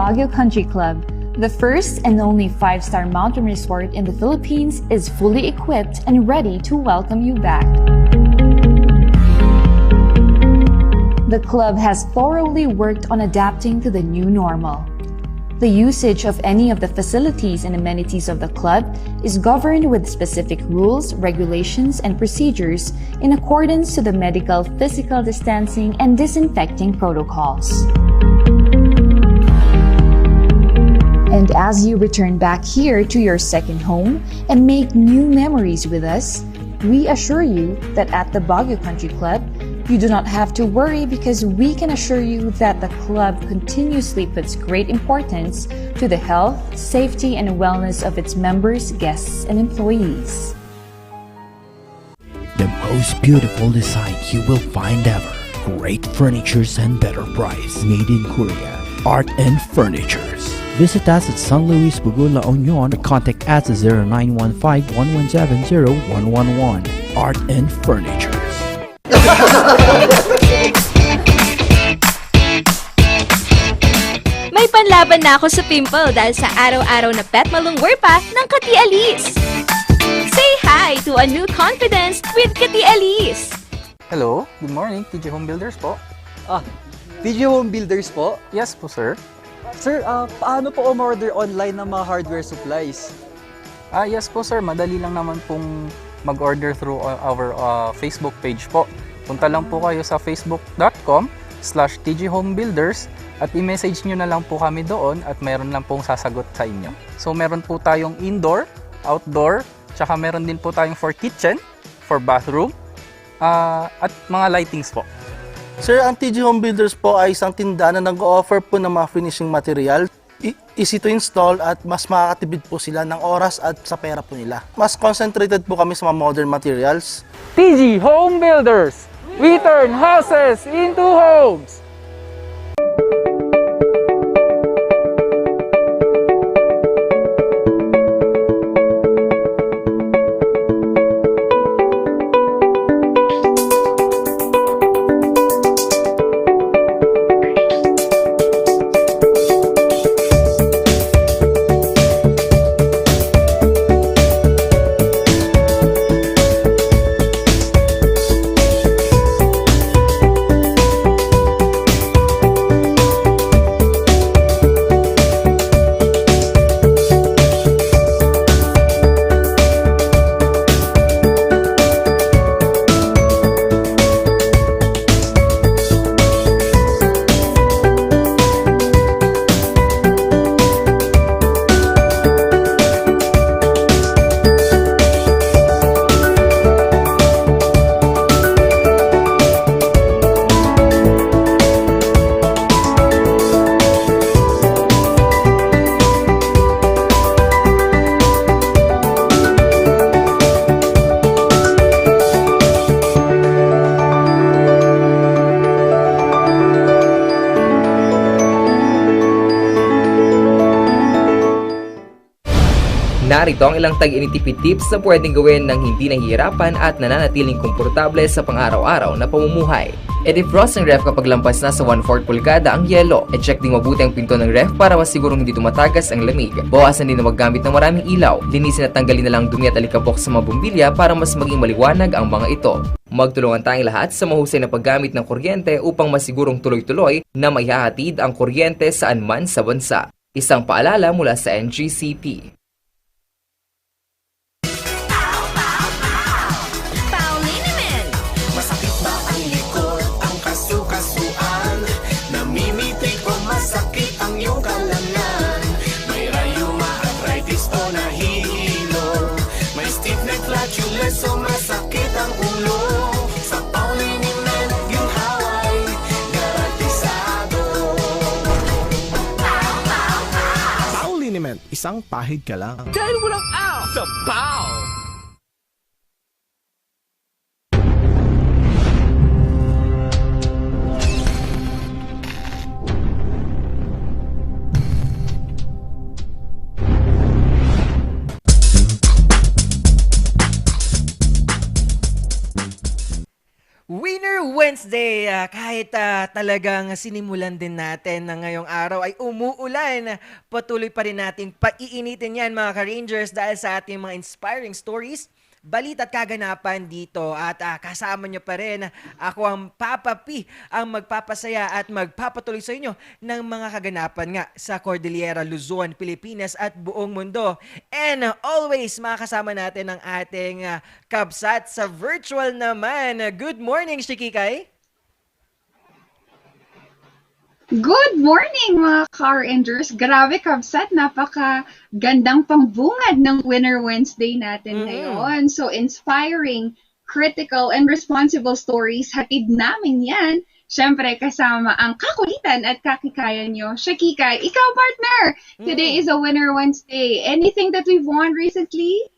Baguio Country Club, the first and only 5-star mountain resort in the Philippines, is fully equipped and ready to welcome you back. The club has thoroughly worked on adapting to the new normal. The usage of any of the facilities and amenities of the club is governed with specific rules, regulations, and procedures in accordance to the medical, physical distancing, and disinfecting protocols. And as you return back here to your second home and make new memories with us, we assure you that at the Baguio Country Club, you do not have to worry because we can assure you that the club continuously puts great importance to the health, safety, and wellness of its members, guests, and employees. The most beautiful design you will find ever. Great furnitures and better price. Made in Korea. Art and Furnitures. Visit us at San Luis, Bugula, Union, or contact us at 0915-1170-111. Art and Furnitures. May panlaban na ako sa pimple dahil sa araw-araw na pet malungwer pa ng Kati Alice. Say hi to a new confidence with Kati Alice. Hello, good morning, TJ Home Builders po. TJ Home Builders po? Yes po, sir. Sir, paano po umorder online ng mga hardware supplies? Yes po, sir. Madali lang naman pong mag-order through our Facebook page po. Punta lang po kayo sa facebook.com/tghomebuilders at i-message nyo na lang po kami doon at meron lang pong sasagot sa inyo. So meron po tayong indoor, outdoor, tsaka meron din po tayong for kitchen, for bathroom, at mga lightings po. Sir, ang TG Home Builders po ay isang tindahan na nag-o-offer po ng mga finishing material. Easy to install at mas makakatipid po sila ng oras at sa pera po nila. Mas concentrated po kami sa mga modern materials. TG Home Builders! We turn houses into homes! Narito ang ilang tag-initipid tips na pwedeng gawin ng hindi nahihirapan at nananatiling komportable sa pang-araw-araw na pamumuhay. I-defrost ng ref kapag lampas na sa 1/4 pulgada ang yelo. I-check din mabuti ang pinto ng ref para masigurong hindi tumatagas ang lamig. Bawasan din na maggamit ng maraming ilaw. Linisin at tanggalin na lang dumi at alikabok sa mga bumbilya para mas maging maliwanag ang mga ito. Magtulungan tayong lahat sa mahusay na paggamit ng kuryente upang masigurong tuloy-tuloy na maihahatid ang kuryente saan man sa bansa. Isang paalala mula sa NGCP. So masakit ang ulo sa paulinimen yung haway garantisado. Paulinimen, isang pahid ka lang. Dahil walang out sa PAW! Wednesday, kahit talagang sinimulan din natin na ngayong araw ay umuulan, patuloy pa rin natin paiinitin yan mga ka-Rangers dahil sa ating mga inspiring stories, balita at kaganapan dito at kasama nyo pa rin ako ang Papa P ang magpapasaya at magpapatuloy sa inyo ng mga kaganapan nga sa Cordillera, Luzon, Pilipinas at buong mundo. And always makakasama natin ang ating kabsat sa virtual naman. Good morning, Shikikay! Good morning mga Car Rangers! Grabe kabsat, napaka-gandang pangbungad ng Winner Wednesday natin ngayon. So inspiring, critical, and responsible stories, hatid namin yan. Siyempre kasama ang kakulitan at kakikaya nyo. Shakika, ikaw partner! Today is a Winner Wednesday. Anything that we've won recently?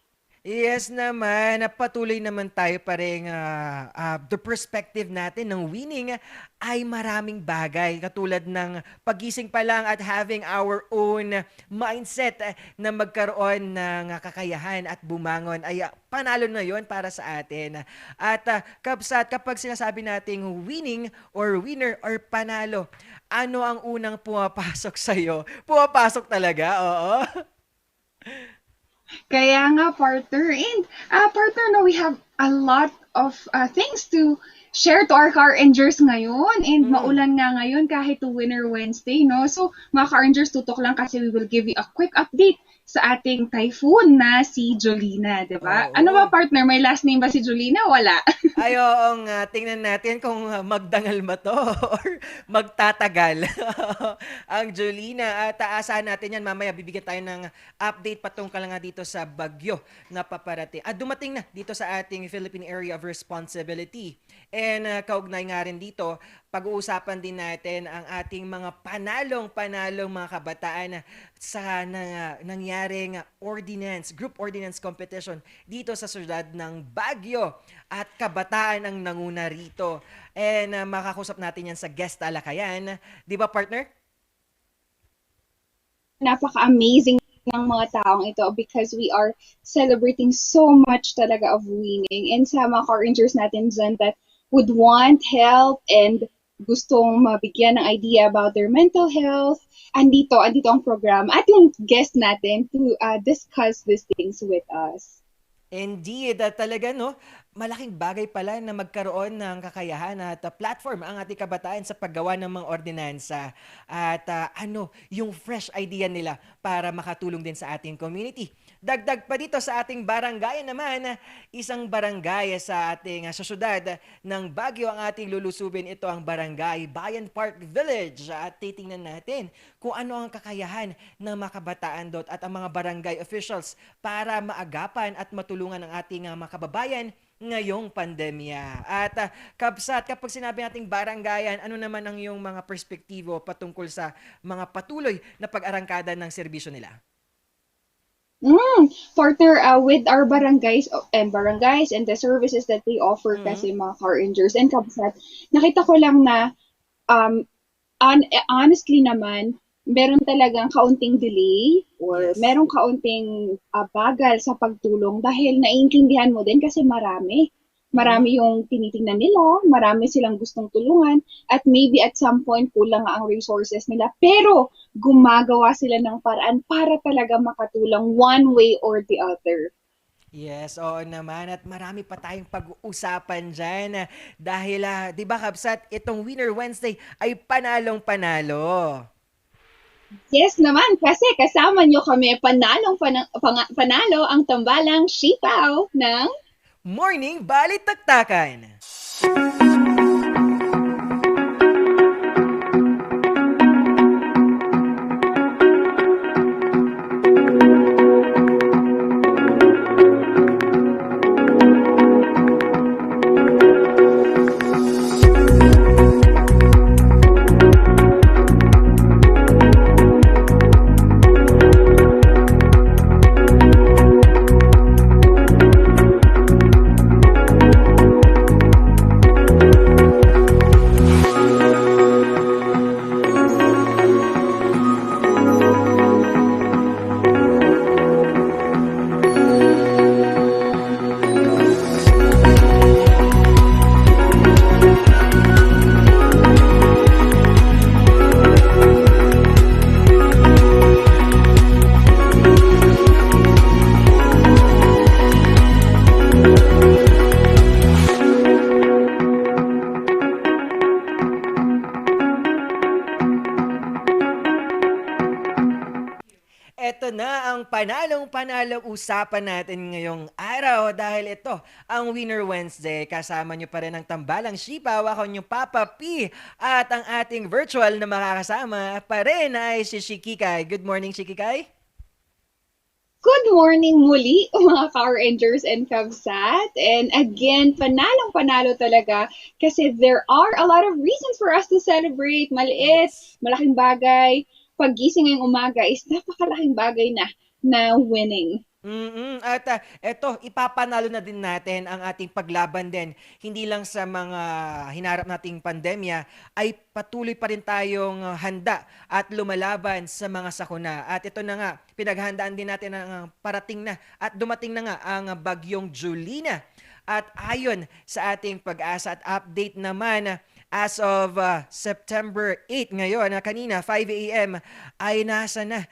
Yes naman, patuloy naman tayo pa rin the perspective natin ng winning ay maraming bagay katulad ng pagising pa lang at having our own mindset na magkaroon ng kakayahan at bumangon ay panalo na yon para sa atin. At kabsat, kapag sinasabi nating winning or winner or panalo, ano ang unang pumapasok sa'yo? Pumapasok talaga, oo. Kaya nga, partner. And, partner, no, we have a lot of things to share to our Car Rangers ngayon. And maulan nga ngayon kahit to Winner Wednesday, no? So, mga Car Rangers, tutok lang kasi we will give you a quick update sa ating typhoon na si Jolina, di ba? Ano ba, partner? May last name ba si Jolina? Wala. Ay, oo nga. Tingnan natin kung magdangal ba to or magtatagal ang Jolina. At aasahan natin yan. Mamaya bibigyan tayo ng update patungkol nga dito sa bagyo na paparating. At dumating na dito sa ating Philippine Area of Responsibility. And kaugnay nga rin dito, pag-uusapan din natin ang ating mga panalong mga kabataan sa nangyaring group ordinance competition dito sa syudad ng Baguio at kabataan ang nanguna rito. And makakusap natin yan sa guest talakayan. Di ba, partner? Napaka-amazing ng mga taong ito because we are celebrating so much talaga of winning. And sa mga Car Rangers natin dyan that would want help and gustong mabigyan ng idea about their mental health, andito ang program at yung guest natin to discuss these things with us. Indeed, talaga no, malaking bagay pala na magkaroon ng kakayahan at platform ang ating kabataan sa paggawa ng mga ordinansa at yung fresh idea nila para makatulong din sa ating community. Dagdag pa dito sa ating barangay naman, isang barangay sa ating sa syudad ng Baguio ang ating lulusubin. Ito ang barangay Bayan Park Village at titingnan natin kung ano ang kakayahan ng mga kabataan doon at ang mga barangay officials para maagapan at matulungan ang ating mga kababayan ngayong pandemya. At kabsat, kapag sinabi nating barangayan, ano naman ang iyong mga perspektibo patungkol sa mga patuloy na pag-arangkada ng serbisyo nila? Partner, with our barangays and the services that they offer kasi mga Car Rangers and kabsat, nakita ko lang na honestly naman, meron talagang kaunting delay or merong kaunting bagal sa pagtulong dahil naiintindihan mo din kasi marami yung tinitingnan nila, marami silang gustong tulungan at maybe at some point kulang ang resources nila pero gumagawa sila ng paraan para talaga makatulong one way or the other. Yes, oo naman at marami pa tayong pag-uusapan dyan dahil di ba kabsat, itong Winner Wednesday ay panalong-panalo. Yes naman, kasi kasama nyo kami panalo ang tambalang Cudao ng Morning Balitaktakan. ang panalong-panalong usapan natin ngayong araw dahil ito ang Winner Wednesday. Kasama nyo pa rin ang tambalang Shipaw, ako yung Papa P, at ang ating virtual na makakasama pa rin ay si Shikikay. Good morning, Shikikay. Good morning muli, mga Car Rangers and Kabsat. And again, panalong-panalo talaga kasi there are a lot of reasons for us to celebrate. Maliit, malaking bagay. Paggising ngayong umaga is napakalaking bagay na winning. At eto, ipapanalo na din natin ang ating paglaban din. Hindi lang sa mga hinarap nating pandemya, ay patuloy pa rin tayong handa at lumalaban sa mga sakuna. At ito na nga, pinaghandaan din natin ang parating na at dumating na nga ang bagyong Julina. At ayon sa ating pag-asa at update naman, as of September 8 ngayon, kanina 5 a.m. ay nasa na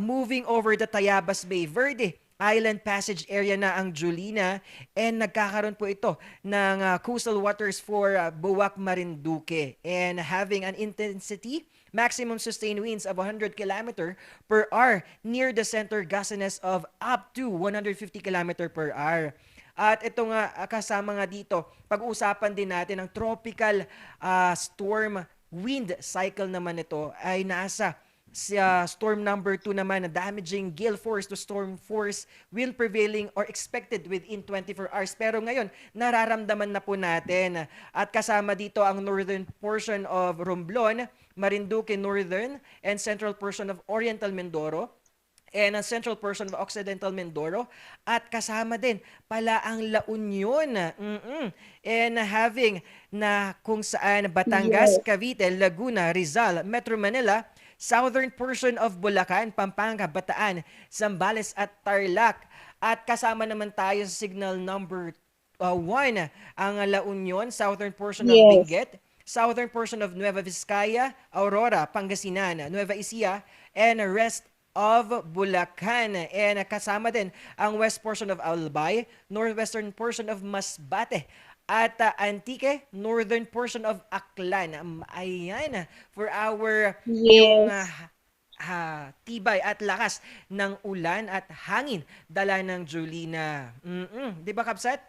moving over the Tayabas Bay Verde Island Passage area na ang Julina, and nagkakaroon po ito ng coastal waters for Buwak, Marinduque, and having an intensity maximum sustained winds of 100 km per hour near the center, gustiness of up to 150 km per hour. At ito nga, kasama nga dito, pag-uusapan din natin ang tropical storm wind cycle naman ito ay nasa storm number 2 naman na damaging gale force to storm force will prevailing or expected within 24 hours. Pero ngayon, nararamdaman na po natin. At kasama dito ang northern portion of Romblon, Marinduque Northern, and central portion of Oriental Mindoro, and ang central portion of Occidental Mindoro, at kasama din pala ang La Union. And having na kung saan Batangas, Cavite, Laguna, Rizal, Metro Manila, southern portion of Bulacan, Pampanga, Bataan, Zambales at Tarlac. At kasama naman tayo sa signal number 1 ang La Union, southern portion of Benguet, southern portion of Nueva Vizcaya, Aurora, Pangasinan, Nueva Ecija, and rest of Bulacan. And kasama din ang west portion of Albay, northwestern portion of Masbate, at Antique, northern portion of Aklan. Ayan, for our yung tibay at lakas ng ulan at hangin dala ng Julina. Di ba, Kapsat?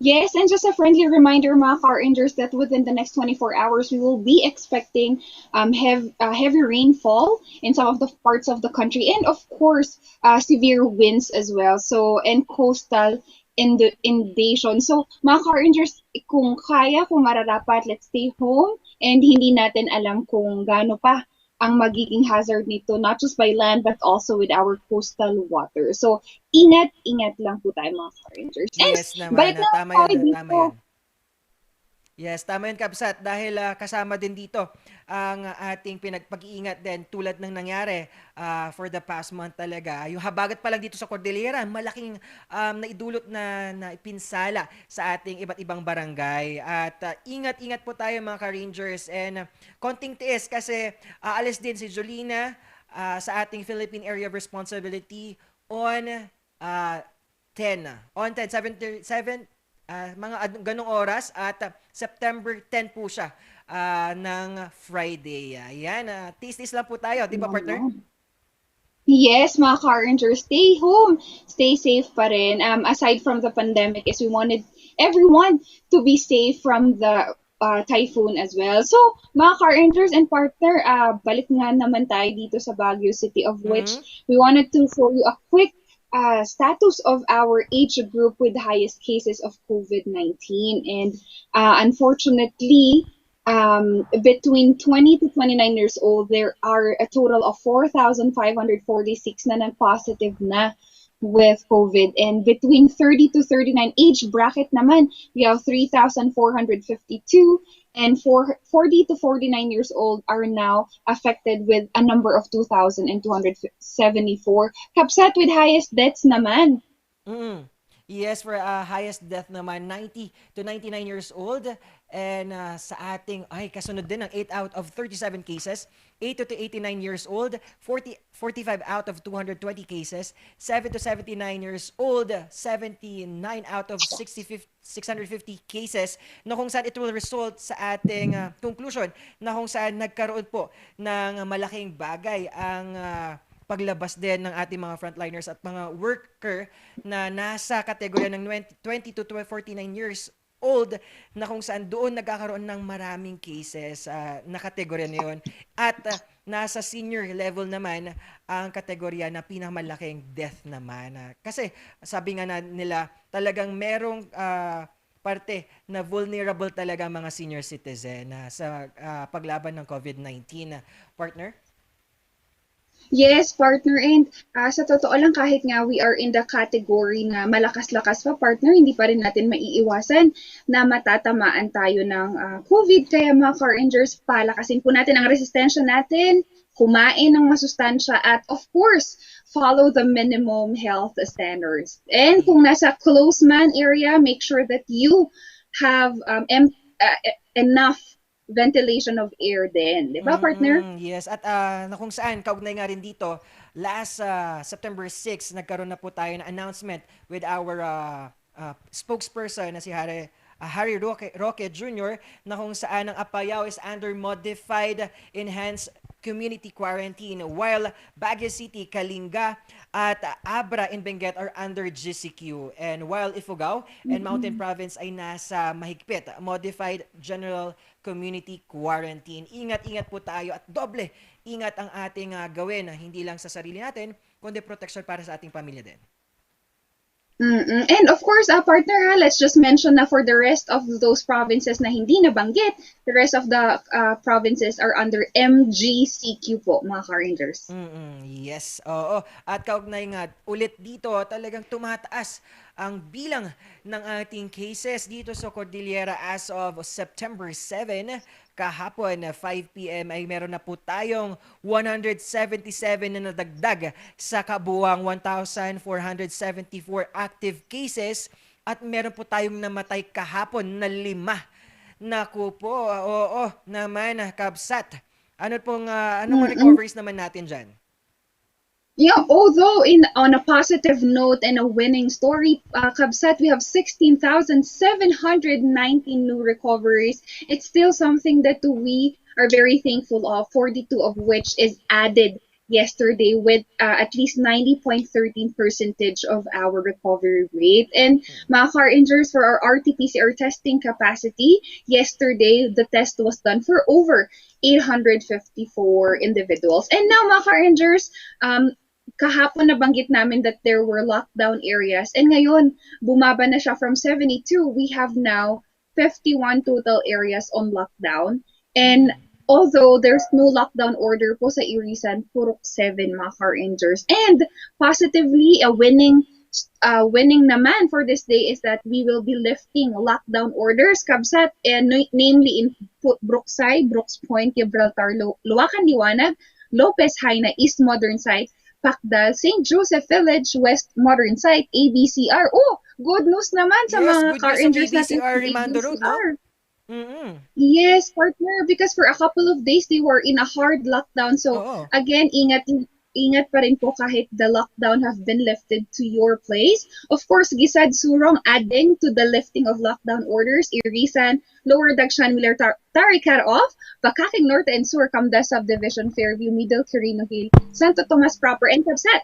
Yes, and just a friendly reminder, mga Car Rangers, that within the next 24 hours, we will be expecting heavy rainfall in some of the parts of the country, and of course, severe winds as well. So, and coastal inundation. So, mga Car Rangers, kung kaya, kung mararapat, let's stay home, and hindi natin alam kung gaano pa ang magiging hazard nito, not just by land, but also with our coastal water. So, ingat lang po tayo, mga Car Rangers. Yes naman, tama yan. Yes, tama yun, Kapsat. Dahil kasama din dito ang ating pag-iingat din tulad ng nangyari for the past month talaga. Yung habagat pa lang dito sa Cordillera, malaking naidulot na pinsala sa ating iba't ibang barangay. At ingat-ingat po tayo, mga Ka-Rangers, and konting tiis kasi aalis din si Jolina sa ating Philippine Area of Responsibility on 7 mga ganong oras, at September 10 po siya ng Friday. Ayan, tis-tis lang po tayo, di ba, partner? Yes, mga Car Rangers, stay home, stay safe pa rin. Aside from the pandemic, is we wanted everyone to be safe from the typhoon as well. So, mga Car Rangers and partner, balik nga naman tayo dito sa Baguio City, of which we wanted to show you a quick status of our age group with the highest cases of COVID-19. And unfortunately, between 20 to 29 years old, there are a total of 4,546 na nag-positive na with COVID. And between 30 to 39 age bracket naman, we have 3,452, and 40 to 49 years old are now affected with a number of 2,274. Kapsat, with highest deaths naman. Yes, for highest death naman, 90 to 99 years old. And sa ating, kasunod din ng 8 out of 37 cases, 80 to 89 years old, 45 out of 220 cases, 7 to 79 years old, 79 out of 650 cases, na kung saan it will result sa ating conclusion na kung saan nagkaroon po ng malaking bagay ang paglabas din ng ating mga frontliners at mga worker na nasa kategorya ng 20 to 49 years old na kung saan doon nagkakaroon ng maraming cases na kategorya na yun. At nasa senior level naman ang kategorya na pinakamalaking death naman. Kasi sabi nga nila talagang merong parte na vulnerable talaga ang mga senior citizen sa paglaban ng COVID-19. Partner? Yes, partner. And sa totoo lang, kahit nga we are in the category na malakas-lakas pa, partner, hindi pa rin natin maiiwasan na matatamaan tayo ng COVID. Kaya mga car rangers, palakasin po natin ang resistensya natin, kumain ng masustansya, at of course, follow the minimum health standards. And kung nasa closed man area, make sure that you have enough ventilation of air din. Di ba, partner? Yes. At na kung saan, kaugnay nga rin dito, last September 6, nagkaroon na po tayo ng announcement with our spokesperson na si Harry Roque Jr. na kung saan ang Apayao is under modified enhanced community quarantine while Baguio City, Kalinga at Abra and Benguet are under GCQ, and while Ifugao and Mountain Province ay nasa mahigpit modified general community quarantine. Ingat-ingat po tayo at doble ingat ang ating gawin, hindi lang sa sarili natin kundi protection para sa ating pamilya din. And of course, partner, let's just mention na for the rest of those provinces na hindi nabanggit, the rest of the provinces are under MGCQ po, mga car rangers. Yes, oo. At kaugnay nga, ulit dito, talagang tumataas ang bilang ng ating cases dito sa Cordillera as of September 7. Kahapon, 5 p.m. ay meron na po tayong 177 na nadagdag sa kabuuang 1,474 active cases at meron po tayong namatay kahapon na 5. Naku po, oo naman, kabsat. Anong recoveries naman natin dyan? Yeah, although on a positive note and a winning story, Kabsat, we have 16,719 new recoveries. It's still something that we are very thankful of, 42 of which is added yesterday with at least 90.13% of our recovery rate. And mga car injuries, for our RT-PCR testing capacity, yesterday the test was done for over 854 individuals. And now mga car injuries, kahapon nabanggit namin that there were lockdown areas. And ngayon, bumaba na siya from 72. We have now 51 total areas on lockdown. And although there's no lockdown order po sa Irisan, purok 7 mga car rangers. And positively, a winning naman for this day is that we will be lifting lockdown orders, Kabsat, namely in Brookside, Brooks Point, Gibraltar, Luwakan, Liwanag, Lopez, Haina, East Modern Site, Pacdal, St. Joseph Village, West Modern Site, ABCR. Oh, good news naman sa mga car rangers natin. ABCR, Rimando Road, no? Yes, partner, because for a couple of days they were in a hard lockdown. So again, ingat pa rin po kahit the lockdown have been lifted to your place. Of course, Gisad Surong adding to the lifting of lockdown orders, Irisan, Lower Dagshan, Miller, Taricar off, Bakaking Norte and Sur, Camda Subdivision, Fairview, Middle, Quirino Hill, Santo Tomas Proper, and Cabsat.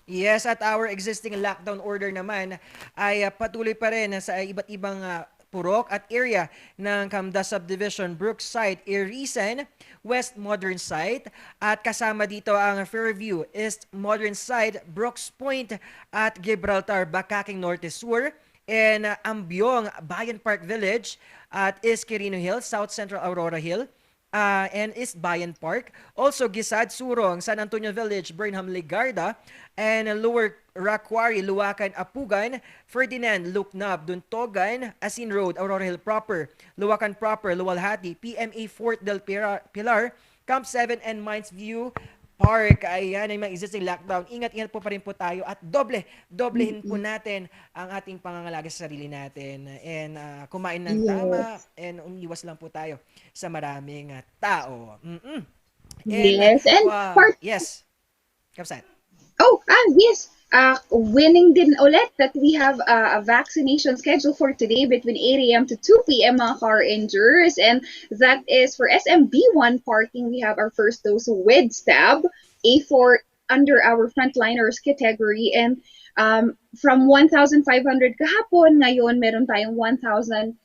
Yes, at our existing lockdown order naman ay patuloy pa rin sa iba't ibang purok at area ng Camda Subdivision, Brookside, Irisan, West Modern Site, at kasama dito ang Fairview, East Modern Site, Brooks Point at Gibraltar, Bakaking Norte Sur, and Ambyong, Bayan Park Village at East Quirino Hill, South Central Aurora Hill, and East Bayan Park. Also, Gisad, Surong, San Antonio Village, Burnham, Ligarda, and Lower Raquari, Luwakan, Apugan, Ferdinand, Luknab, Duntogan, Asin Road, Aurora Hill Proper, Luwakan Proper, Luwalhati, PMA Fort del Pilar, Camp 7, and Mines View Park. Ayan ay mga existing lockdown. Ingat-ingat po pa rin po tayo at doblehin po natin ang ating pangangalaga sa sarili natin. And kumain ng tama and umiwas lang po tayo sa maraming tao. And, yes, and yes. Kapsat. Yes. Winning din ulit that we have a vaccination schedule for today between 8 a.m. to 2 p.m. mga car rangers, and that is for SMB1 parking. We have our first dose with stab, A4 under our frontliners category. And from 1,500 kahapon, ngayon meron tayong 1,000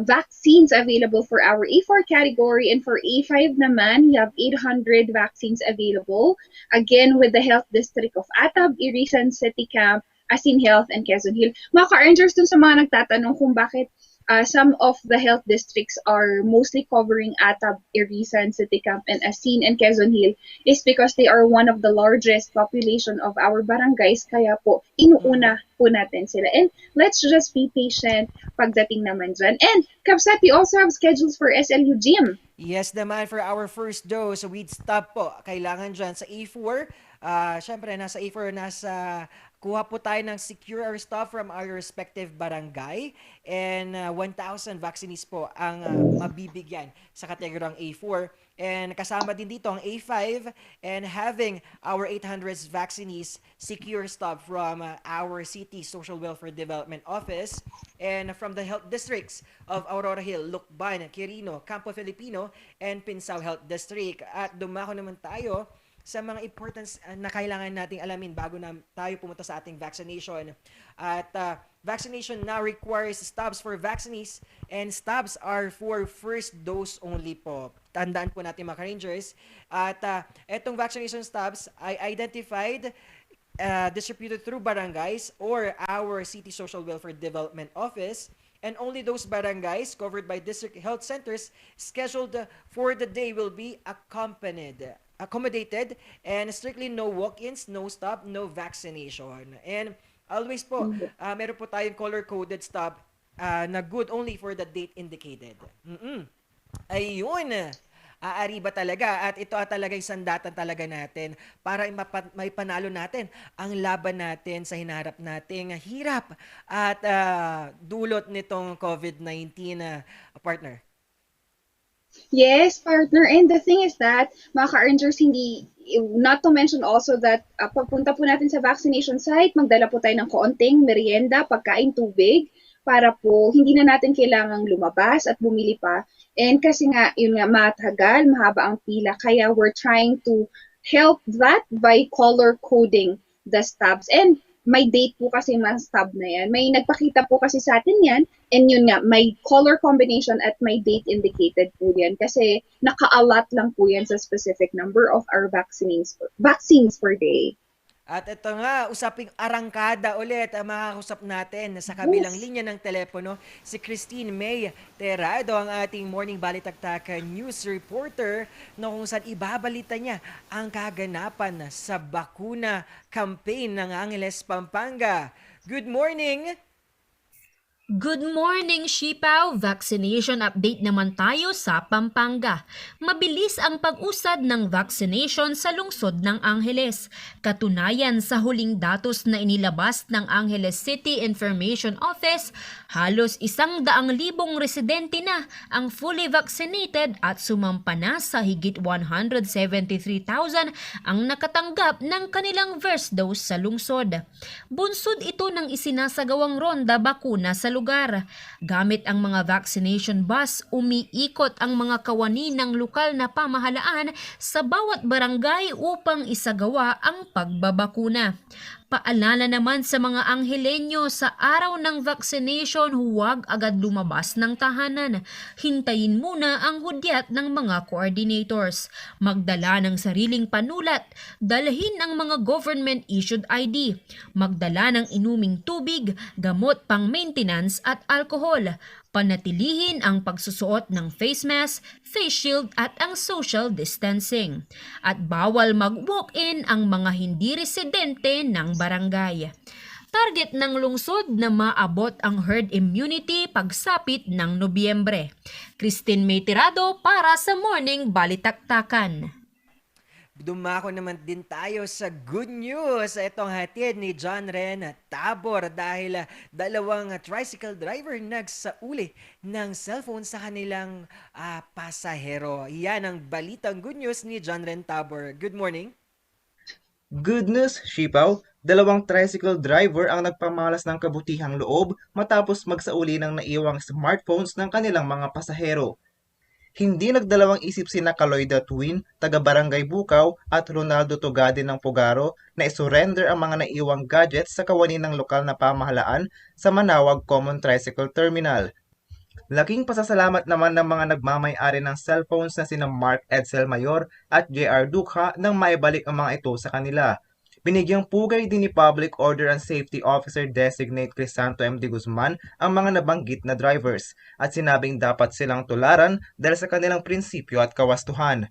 vaccines available for our A4 category, and for A5 naman, we have 800 vaccines available. Again, with the Health District of Atab, Irisan City Camp, Asin Health, and Quezon Hill. Mga ka-Rangers, dun sa mga nagtatanong kung bakit some of the health districts are mostly covering Atab, Irisan, City Camp, and Asin and Quezon Hill is because they are one of the largest population of our barangays. Kaya po, inuuna po natin sila. And let's just be patient pagdating naman dyan. And Kapsat, we also have schedules for SLU Gym. Yes naman, for our first dose, we'd stop po. Kailangan dyan sa A4. Siyempre, nasa A4, kuha po tayo ng secure our stuff from our respective barangay, and 1,000 vaccinees po ang mabibigyan sa kategoryang A4. And kasama din dito ang A5, and having our 800 vaccinees secure stuff from our City Social Welfare Development Office and from the health districts of Aurora Hill, Lucban, Quirino, Campo Filipino, and Pinsao Health District. At dumako naman tayo sa mga importance na kailangan nating alamin bago na tayo pumunta sa ating vaccination. At vaccination now requires stubs for vaccinees, and stubs are for first dose only po. Tandaan po natin mga Rangers. At etong vaccination stubs ay identified, distributed through barangays or our City Social Welfare Development Office, and only those barangays covered by district health centers scheduled for the day will be accommodated, and strictly no walk-ins, no stop, no vaccination. And always po, meron po tayong color-coded stop na good only for the date indicated. Ayun! Aari ba talaga? At ito talaga yung sandatan talaga natin para may panalo natin ang laban natin sa hinarap nating hirap at dulot nitong COVID-19, partner. Yes, partner. And the thing is that, mga ka-Rangers, not to mention also that pagpunta po natin sa vaccination site, magdala po tayo ng kaunting merienda, pagkain, tubig, para po hindi na natin kailangang lumabas at bumili pa. And kasi nga, yun nga, matagal, mahaba ang pila. Kaya we're trying to help that by color coding the stubs. And may date po kasi mga stub na yan. May nagpakita po kasi sa atin yan. And yun nga, may color combination at may date indicated po yan. Kasi naka-allot lang po yan sa specific number of our vaccines per day. At ito nga, usaping arangkada ulit ang makakausap natin sa kabilang linya ng telepono, si Christine May Terado, ang ating Morning Balitaktakan news reporter, na kung saan ibabalita niya ang kaganapan sa bakuna campaign ng Angeles, Pampanga. Good morning! Good morning, Shipaw! Vaccination update naman tayo sa Pampanga. Mabilis ang pag-usad ng vaccination sa lungsod ng Angeles. Katunayan sa huling datos na inilabas ng Angeles City Information Office, halos 100,000 residente na ang fully vaccinated at sumampa na sa higit 173,000 ang nakatanggap ng kanilang first dose sa lungsod. Bunsod ito ng isinasagawang ronda bakuna sa lugar. Gamit ang mga vaccination bus, umiikot ang mga kawani ng lokal na pamahalaan sa bawat barangay upang isagawa ang pagbabakuna. Paalala naman sa mga Anghelenyo, sa araw ng vaccination, huwag agad lumabas ng tahanan. Hintayin muna ang hudyat ng mga coordinators. Magdala ng sariling panulat. Dalhin ang mga government-issued ID. Magdala ng inuming tubig, gamot pang maintenance at alkohol. Panatilihin ang pagsusuot ng face mask, face shield at ang social distancing. At bawal mag-walk-in ang mga hindi residente ng barangay. Target ng lungsod na maabot ang herd immunity pagsapit ng Nobyembre. Christine May Tirado para sa Morning Balitaktakan. Dumako naman din tayo sa good news. Itong hatid ni John Ren Tabor dahil dalawang tricycle driver nagsauli ng cellphone sa kanilang pasahero. Yan ang balitang good news ni John Ren Tabor. Good morning. Good news, Shipaw. Dalawang tricycle driver ang nagpamalas ng kabutihang loob matapos magsauli ng naiwang smartphones ng kanilang mga pasahero. Hindi nagdalawang isip sina Kaloyda Twin, taga Barangay Bukaw at Ronaldo Tugade ng Pugaro na isurrender ang mga naiwang gadgets sa kawani ng lokal na pamahalaan sa Manawag Common Tricycle Terminal. Laking pasasalamat naman ng mga nagmamay-ari ng cellphones na sina Mark Edsel Mayor at JR Dukha nang maibalik ang mga ito sa kanila. Binigyang pugay din ni Public Order and Safety Officer Designate Crisanto M. de Guzman ang mga nabanggit na drivers at sinabing dapat silang tularan dahil sa kanilang prinsipyo at kawastuhan.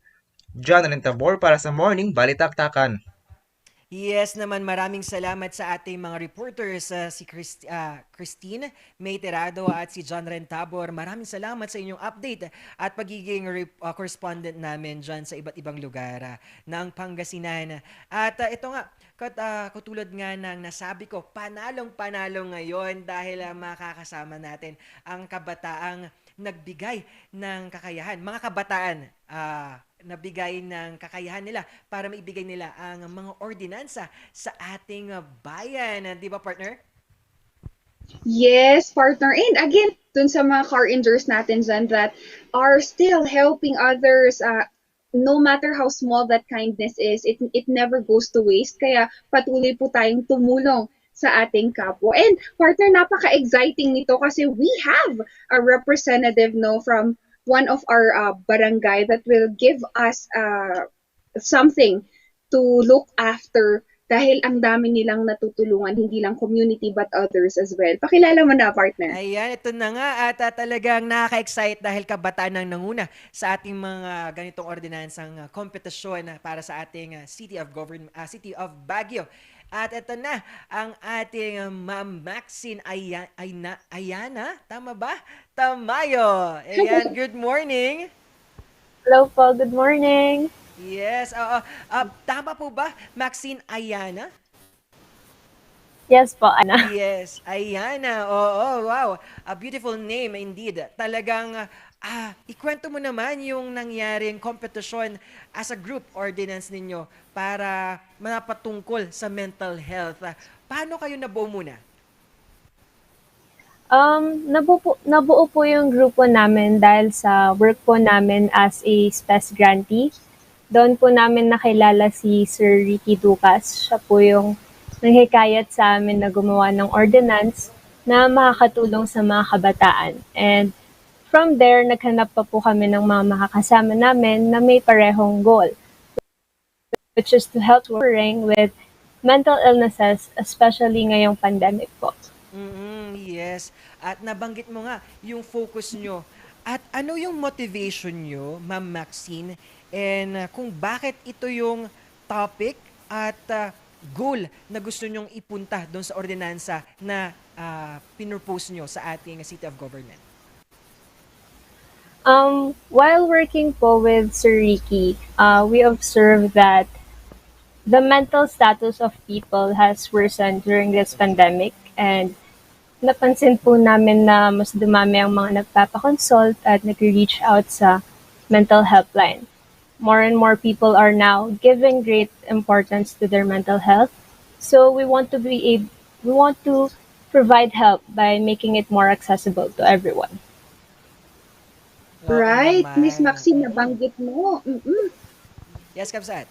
John Tabor para sa Morning Balitaktakan. Yes naman, maraming salamat sa ating mga reporters, si Christine May Terado at si John Rentabor. Maraming salamat sa inyong update at pagiging correspondent namin dyan sa iba't ibang lugar ng Pangasinan. At ito nga, katulad nga ng nasabi ko, panalong-panalo ngayon dahil makakasama natin ang kabataang nagbigay ng kakayahan. Mga kabataan, nabigay ng kakayahan nila para maibigay nila ang mga ordinansa sa ating bayan. Di ba, partner? Yes, partner. And again, dun sa mga car enders natin dyan that are still helping others, no matter how small that kindness is, it never goes to waste. Kaya patuloy po tayong tumulong sa ating kapwa. And partner, napaka-exciting nito kasi we have a representative from one of our barangay that will give us something to look after dahil ang dami nilang natutulungan, hindi lang community but others as well. Pakilala mo na, partner. Ayan, ito na nga at talagang nakaka-excite dahil kabataan ang nanguna sa ating mga ganitong ordinansang kompetisyon para sa ating City of Baguio. At ito na ang ating Ma'am Maxine Ayana, tama ba? Tamayo. Ayan, good morning. Hello po, good morning. Yes, tama po ba, Maxine Ayana? Yes po, Ana. Yes, Ayana. Oo, wow. A beautiful name indeed. Talagang ikwento mo naman yung nangyaring kompetisyon as a group ordinance ninyo para manapatungkol sa mental health. Paano kayo nabuo muna? Nabuo po yung grupo namin dahil sa work po namin as a SPES grantee. Doon po namin nakilala si Sir Ricky Ducas. Siya po yung nanghikayat sa amin na gumawa ng ordinance na makakatulong sa mga kabataan. And from there, naghanap pa po kami ng mga makakasama namin na may parehong goal, which is to help working with mental illnesses, especially ngayong pandemic po. Yes. At nabanggit mo nga yung focus nyo. At ano yung motivation nyo, Ma'am Maxine, and kung bakit ito yung topic at goal na gusto nyong ipunta doon sa ordinansa na pinurpose nyo sa ating City of Government? While working po with Sir Ricky, we observed that the mental status of people has worsened during this pandemic, and napansin po namin na mas dumami ang mga nagpapakonsult at nag-reach out sa mental helpline. More and more people are now giving great importance to their mental health. So we want to provide help by making it more accessible to everyone. Right, Miss Maxine, nabanggit mo. Yes, Kapsat.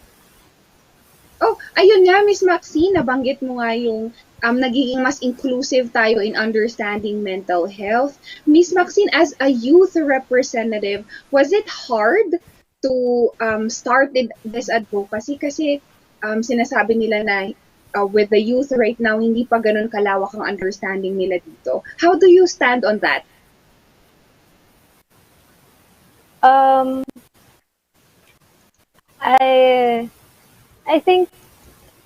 Oh, ayun nga, Miss Maxine, nabanggit mo nga yung nagiging mas inclusive tayo in understanding mental health. Miss Maxine, as a youth representative, was it hard to start this advocacy? Kasi sinasabi nila na with the youth right now, hindi pa ganun kalawak ang understanding nila dito. How do you stand on that? I think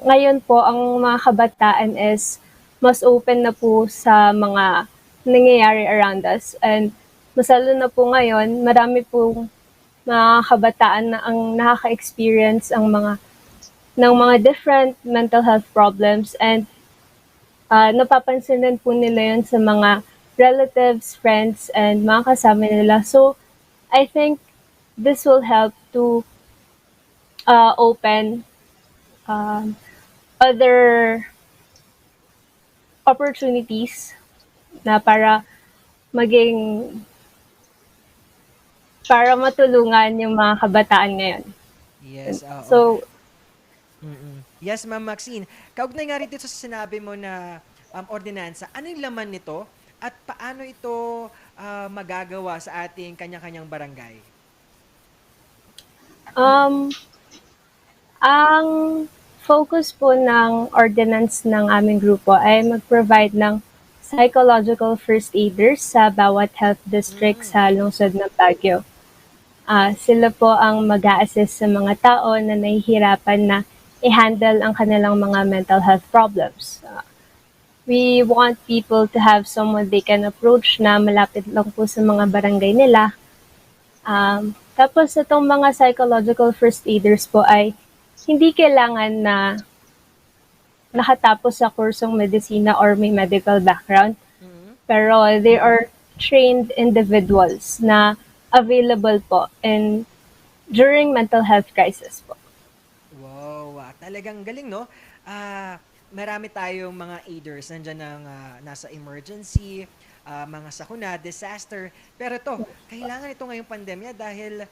ngayon po ang mga kabataan is mas open na po sa mga nangyayari around us, and mas lalo na po ngayon marami po mga kabataan na ang nakaka-experience ng mga different mental health problems, and napapansin din po nila yun sa mga relatives, friends, and mga kasama nila. So I think this will help to open other opportunities na para maging para matulungan yung mga kabataan ngayon. Yes, oo. So, Yes, Ma'am Maxine. Kaugnay nga rin dito sa sinabi mo na ordinansa, ano yung laman nito at paano ito magagawa sa ating kanya-kanyang barangay? um, ang focus po ng ordinance ng aming grupo ay mag-provide ng psychological first aiders sa bawat health district sa lungsod ng Baguio. Sila po ang mag-a-assist sa mga tao na nahihirapan na i-handle ang kanilang mga mental health problems. We want people to have someone they can approach na malapit lang po sa mga barangay nila. Tapos itong mga psychological first aiders po ay hindi kailangan na nakatapos sa kursong medisina or may medical background. Pero they are trained individuals na available po during mental health crisis po. Wow, talagang galing, no? Marami tayong mga aiders, nandyan ng nasa emergency, mga sakuna, disaster. Pero to, kailangan ito ngayong pandemya dahil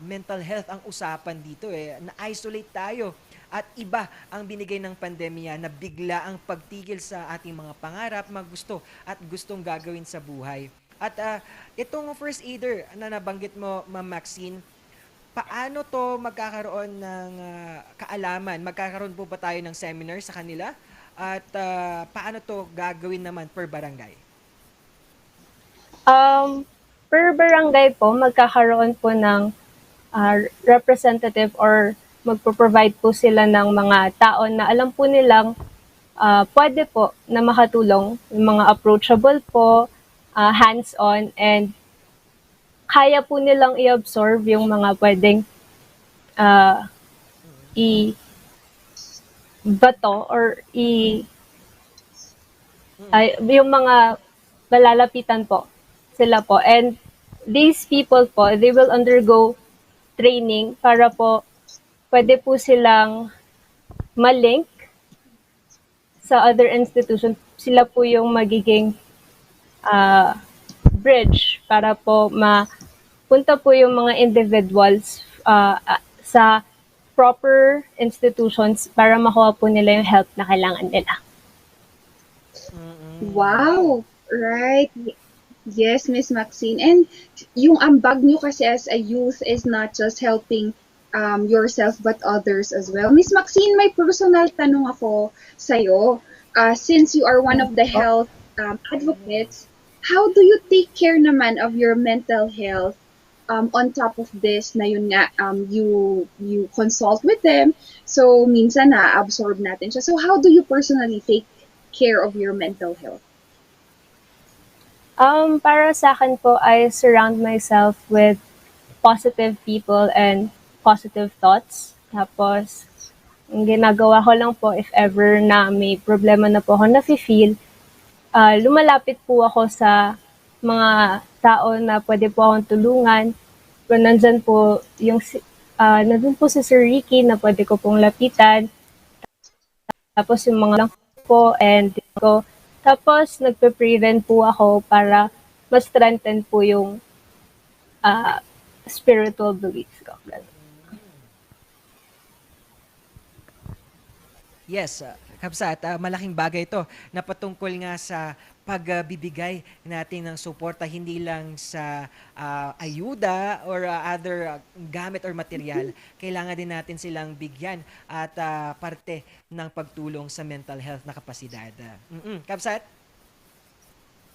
mental health ang usapan dito Na-isolate tayo at iba ang binigay ng pandemya na bigla ang pagtigil sa ating mga pangarap, gusto at gustong gagawin sa buhay. At itong first aider na nabanggit mo, Ma'am Maxine, paano to magkakaroon ng kaalaman? Magkakaroon po ba tayo ng seminar sa kanila? At paano to gagawin naman per barangay? Per barangay po, magkakaroon po ng representative or magpo-provide po sila ng mga tao na alam po nilang pwede po na makatulong, yung mga approachable po, hands-on, and kaya po nilang i-absorb yung mga pwedeng i-bato or yung mga malalapitan po sila po. And these people po, they will undergo training para po pwede po silang malink sa other institution. Sila po yung magiging bridge para po mapunta po yung mga individuals sa proper institutions para makuha po nila yung help na kailangan nila. Wow! Right. Yes, Miss Maxine. And yung ambag nyo kasi as a youth is not just helping yourself but others as well. Miss Maxine, may personal tanong ako sa'yo. Since you are one of the health advocates, how do you take care naman of your mental health on top of this na yun nga, you consult with them, so minsan na-absorb natin siya. So how do you personally take care of your mental health? Para sa akin po, I surround myself with positive people and positive thoughts. Tapos, ang ginagawa ko lang po, if ever na may problema na po ako nafe-feel, lumalapit po ako sa mga tao na pwede po akong tulungan. Kung nandun po si Sir Ricky na pwede ko pong lapitan. Tapos yung mga lang po and ko. Tapos nagpe-pray rin po ako para mas strengthen po yung spiritual beliefs ko. Yes, Kapsat, malaking bagay ito na patungkol nga sa pagbibigay natin ng suporta hindi lang sa ayuda or other gamit or material. Kailangan din natin silang bigyan at parte ng pagtulong sa mental health na kapasidad. Kapsat?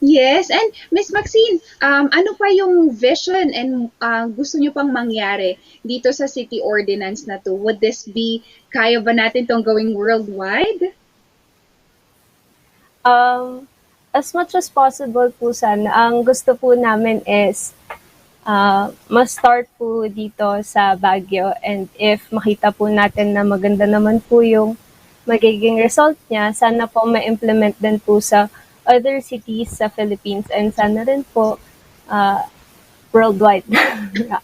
Yes, and Miss Maxine, ano pa yung vision and gusto nyo pang mangyari dito sa city ordinance na to? Would this be, kaya ba natin tong going worldwide? As much as possible po sana. Ang gusto po namin is ma-start po dito sa Baguio, and if makita po natin na maganda naman po yung magiging result niya, sana po ma-implement din po sa other cities sa Philippines and sana rin po worldwide. Yeah.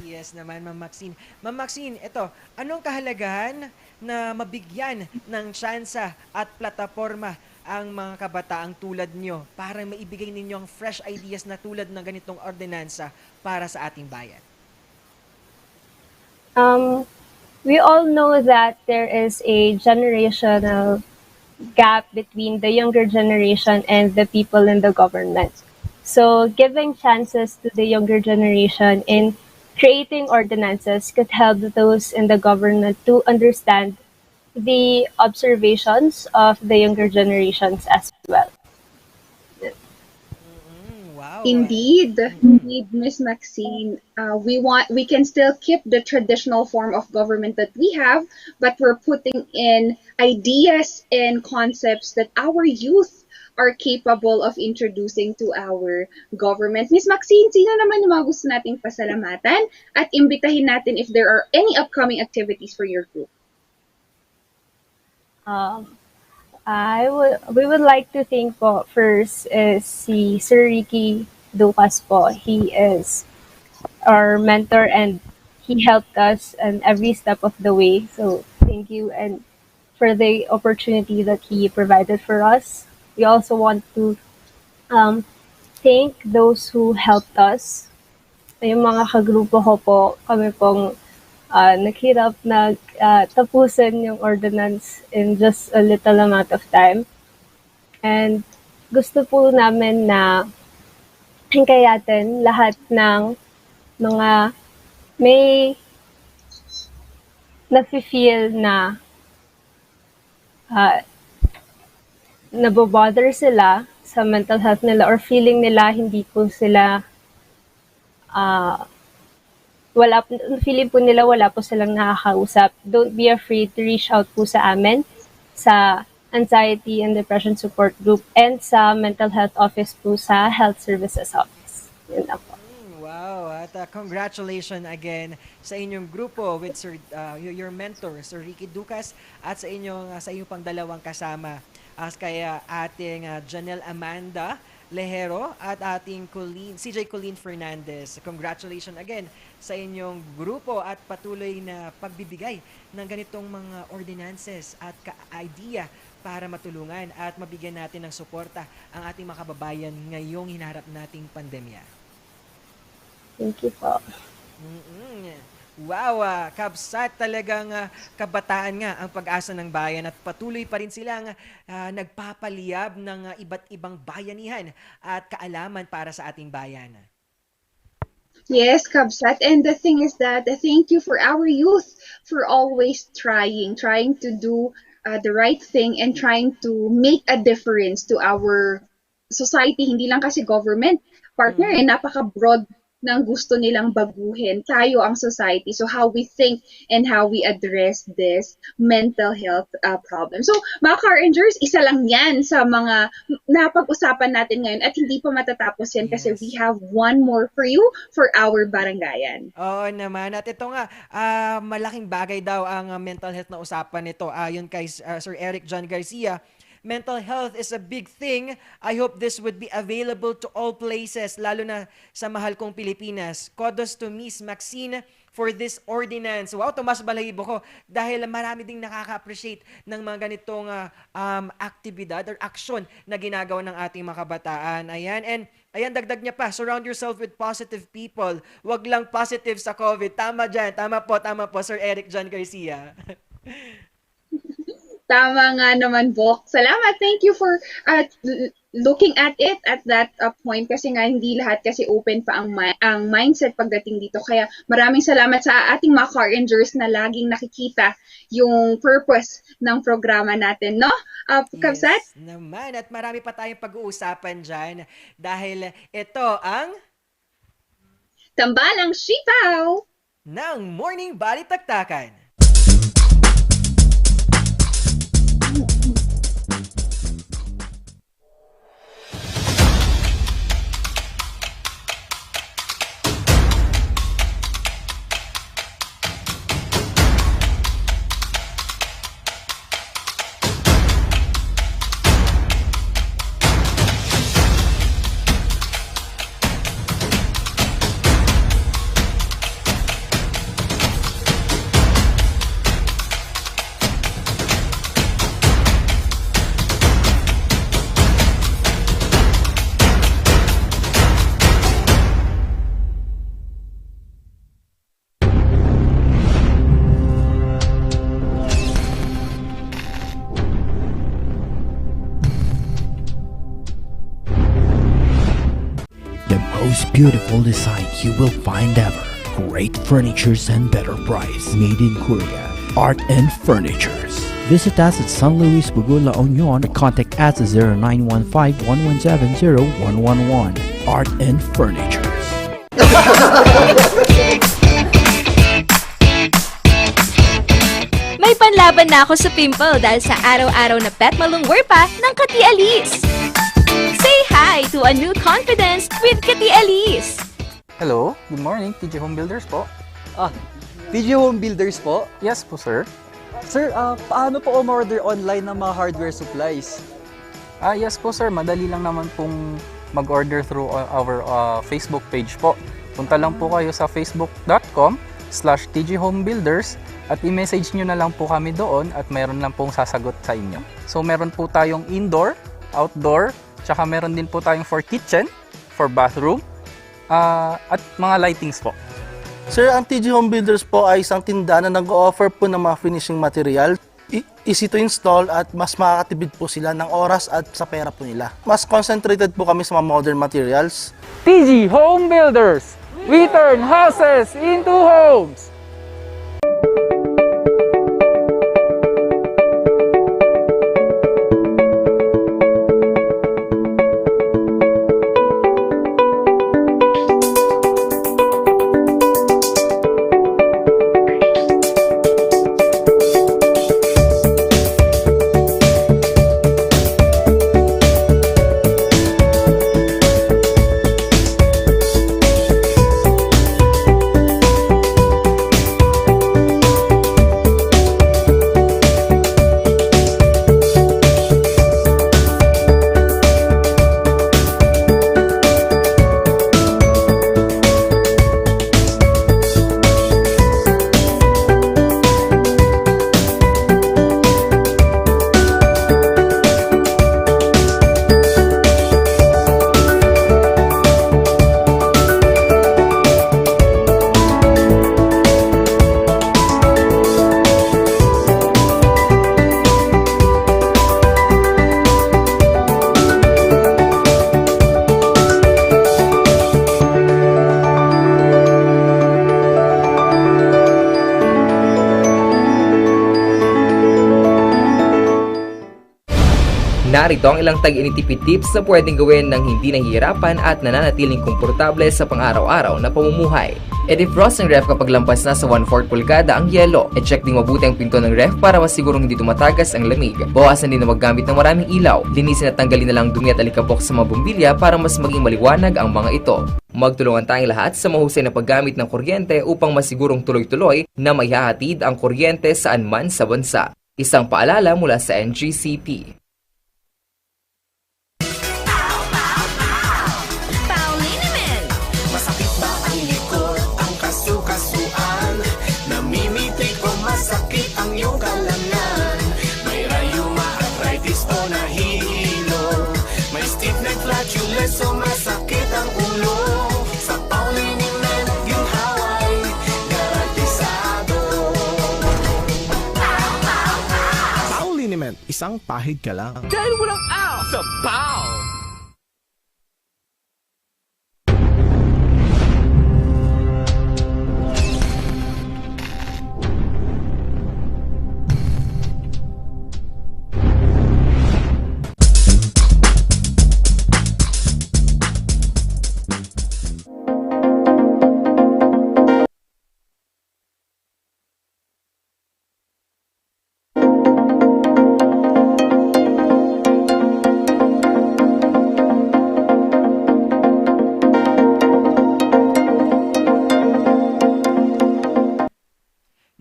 Yes naman, Ma'am Maxine. Ma'am Maxine, ito, anong kahalagahan na mabigyan ng tsansa at plataforma ang mga kabataang tulad nyo para maibigay ninyo ang fresh ideas na tulad ng ganitong ordinansa para sa ating bayan? We all know that there is a generational gap between the younger generation and the people in the government. So giving chances to the younger generation in creating ordinances could help those in the government to understand the observations of the younger generations as well. Indeed, indeed, Miss Maxine. We can still keep the traditional form of government that we have, but we're putting in ideas and concepts that our youth are capable of introducing to our government. Miss Maxine, sino naman yung mga gusto nating pasalamatan at imbitahin natin if there are any upcoming activities for your group? We would like to thank po first is si Sir Ricky Ducas po. He is our mentor and he helped us in every step of the way. So thank you and for the opportunity that he provided for us. We also want to thank those who helped us. Yung mga kagrupo ko po, kami pong naghirap tapusin yung ordinance in just a little amount of time. And gusto po namin na hingkayatin lahat ng mga may nafe-feel na nabobother sila sa mental health nila or feeling nila hindi po sila feeling po nila wala po silang nakakausap. Don't be afraid to reach out po sa amin sa Anxiety and Depression Support Group and sa Mental Health Office po sa Health Services Office. Yun na po. Wow, at congratulations again sa inyong grupo with your mentor, Sir Ricky Ducas, at sa inyong pang dalawang kasama, kaya ating Janelle Amanda Lejero at ating CJ Colleen Fernandez. Congratulations again sa inyong grupo at patuloy na pagbibigay ng ganitong mga ordinances at idea para matulungan at mabigyan natin ng suporta ang ating mga kababayan ngayong hinaharap nating pandemya. Thank you po. Wow, kabsat talagang kabataan nga ang pag-asa ng bayan at patuloy pa rin silang nagpapaliyab ng iba't ibang bayanihan at kaalaman para sa ating bayan. Yes, Kabsat. And the thing is that thank you for our youth for always trying to do the right thing and trying to make a difference to our society. Hindi lang kasi government partner, napaka-broad ng gusto nilang baguhin. Tayo ang society. So how we think and how we address this mental health problem. So mga car rangers, isa lang yan sa mga napag-usapan natin ngayon at hindi pa matatapos yan kasi we have one more for you for our barangayan. Oo naman. At ito nga, malaking bagay daw ang mental health na usapan nito. Ayon kay Sir Eric John Garcia, mental health is a big thing. I hope this would be available to all places, lalo na sa mahal kong Pilipinas. Kudos to Miss Maxine for this ordinance. Wow, Tomas Balahibo ko. Dahil marami ding nakaka-appreciate ng mga ganitong aktibidad or aksyon na ginagawa ng ating mga kabataan. Ayan, and ayan, dagdag niya pa, surround yourself with positive people. Wag lang positive sa COVID. Tama dyan. Tama po, Sir Eric John Garcia. Tama nga naman, Bok. Salamat. Thank you for looking at it at that point kasi nga hindi lahat kasi open pa ang mindset pagdating dito. Kaya maraming salamat sa ating mga car rangers na laging nakikita yung purpose ng programa natin, no? Kabsat? Yes, naman. At marami pa tayong pag-uusapan dyan dahil ito ang Tambalang Sipaw ng Morning Balitaktakan. most beautiful design you will find ever. Great furnitures and better price. Made in Korea. Art and Furnitures. Visit us at San Luis Bugo, La Union. Contact us at 0915-117-0111. Art and Furnitures. May panlaban na ako sa pimple dahil sa araw-araw na pet malungwer pa ng Kati Alice. Say hi to a new confidence with Kati Alice. Hello, good morning, TJ Home Builders po. TJ Home Builders po? Yes po, sir. Sir, paano po umorder online ng mga hardware supplies? Yes po, sir. Madali lang naman pong mag-order through our Facebook page po. Punta lang po kayo sa facebook.com/tjhomebuilders at i-message nyo na lang po kami doon at mayroon lang pong sasagot sa inyo. So meron po tayong indoor, outdoor, tsaka meron din po tayong for kitchen, for bathroom, at mga lightings po. Sir, ang TJ Home Builders po ay isang tindahan na nag-o-offer po ng mga finishing material. Easy to install at mas makakatipid po sila ng oras at sa pera po nila. Mas concentrated po kami sa mga modern materials. TJ Home Builders, we turn houses into homes! Narito ang ilang tag-initipid tips na pwedeng gawin ng hindi nahihirapan at nananatiling komportable sa pang-araw-araw na pamumuhay. I-defrost ng ref kapag lampas na sa 1/4 pulgada ang yelo. I-check din mabuti ang pinto ng ref para masigurong hindi tumatagas ang lamig. Bawasan din na maggamit ng maraming ilaw. Linisin at tanggalin na lang dumi at alikabok sa mga bumbilya para mas maging maliwanag ang mga ito. Magtulungan tayong lahat sa mahusay na paggamit ng kuryente upang masigurong tuloy-tuloy na maihahatid ang kuryente saan man sa bansa. Isang paalala mula sa NGCP. So masakit ang ulo sa paulinan yung haway garantisado. Pauliniment, isang pahid ka lang. Dahil walang out sa pow!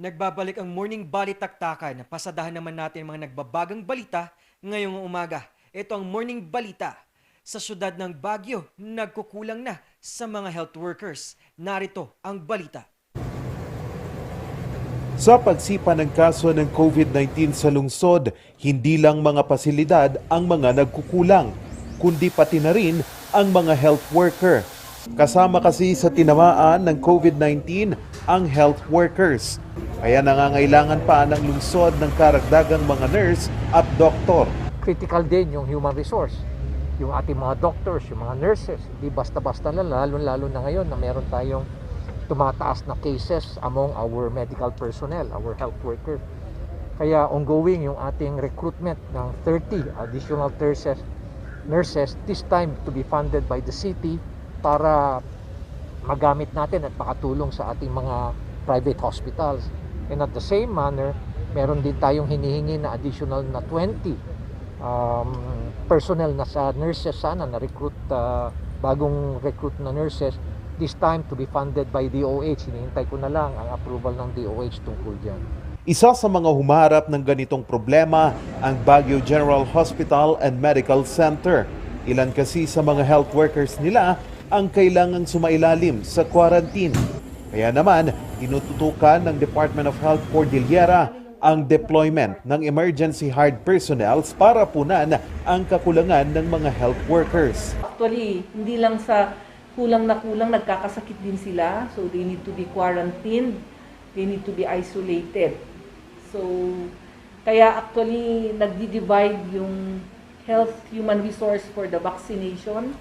Nagbabalik ang morning Balitaktakan. Pasadahan naman natin mga nagbabagang balita ngayong umaga. Ito ang morning balita. Sa syudad ng Baguio, nagkukulang na sa mga health workers. Narito ang balita. Sa pagsipa ng kaso ng COVID-19 sa lungsod, hindi lang mga pasilidad ang mga nagkukulang, kundi pati na rin ang mga health worker. Kasama kasi sa tinamaan ng COVID-19 ang health workers. Kaya nangangailangan pa ng lungsod ng karagdagang mga nurse at doktor. Critical din yung human resource. yung ating mga doctors, yung mga nurses. Hindi basta-basta na, lalo na ngayon na meron tayong tumataas na cases among our medical personnel, our health workers. Kaya ongoing yung ating recruitment ng 30 additional nurses, this time to be funded by the city para magamit natin at makatulong sa ating mga private hospitals. And at the same manner, meron din tayong hinihingi na additional na 20 personnel na sa nurses sana na bagong recruit na nurses, this time to be funded by DOH. Hinihintay ko na lang ang approval ng DOH tungkol dyan. Isa sa mga humarap ng ganitong problema ang Baguio General Hospital and Medical Center. Ilan kasi sa mga health workers nila ang kailangang sumailalim sa quarantine. Kaya naman, tinututukan ng Department of Health Cordillera ang deployment ng emergency hired personnel para punan ang kakulangan ng mga health workers. Actually, hindi lang sa kulang na kulang, nagkakasakit din sila. So they need to be quarantined, they need to be isolated. So, kaya actually, nagdi-divide yung health human resource for the vaccination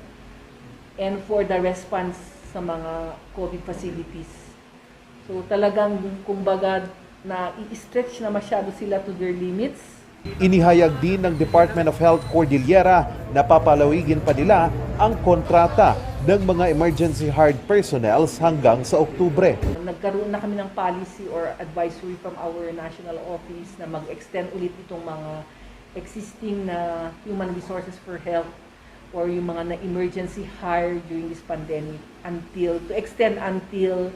and for the response sa mga COVID facilities. So talagang, kumbaga, na i-stretch na masyado sila to their limits. Inihayag din ng Department of Health Cordillera na papalawigin pa nila ang kontrata ng mga emergency hired personnel hanggang sa Oktubre. Nagkaroon na kami ng policy or advisory from our national office na mag-extend ulit itong mga existing na human resources for health or yung mga na-emergency hire during this pandemic to extend until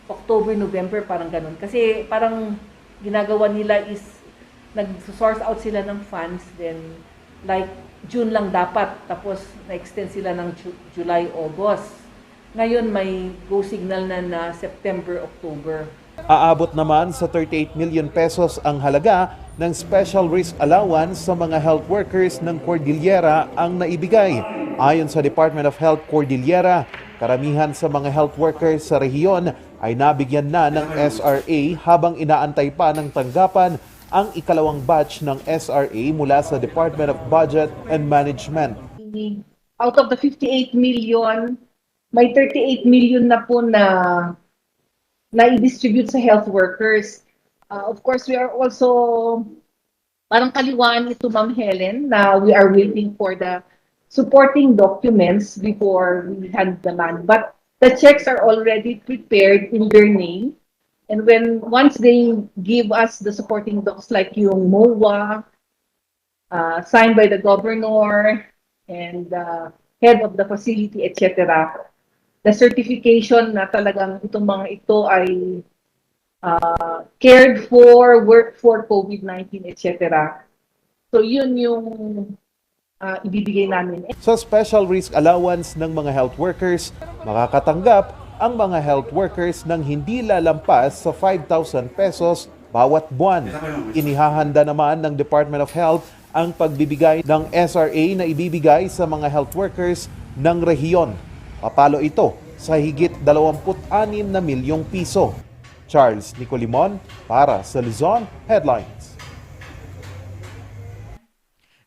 October, November, parang ganun. Kasi parang ginagawa nila is nag-source out sila ng funds, then like June lang dapat, tapos na-extend sila ng July, August. Ngayon may go signal na September, October. Aabot naman sa 38 million pesos ang halaga ng special risk allowance sa mga health workers ng Cordillera ang naibigay. Ayon sa Department of Health Cordillera, karamihan sa mga health workers sa rehiyon ay nabigyan na ng SRA habang inaantay pa ng tanggapan ang ikalawang batch ng SRA mula sa Department of Budget and Management. Out of the 58 million, may 38 million na po na i-distribute sa health workers. Of course, we are also, parang kaliwaan ito, Ma'am Helen, na we are waiting for the supporting documents before we hand the money. But the checks are already prepared in their name. And once they give us the supporting docs like yung MOA, signed by the governor and the head of the facility, etc., the certification na talagang itong mga ito ay cared for, worked for COVID-19, etc. So yun yung ibibigay namin. Sa special risk allowance ng mga health workers, makakatanggap ang mga health workers ng hindi lalampas sa 5,000 pesos bawat buwan. Inihahanda naman ng Department of Health ang pagbibigay ng SRA na ibibigay sa mga health workers ng rehiyon. Papalo ito sa higit 26 na milyong piso. Charles Nicolimon para sa Luzon Headlines.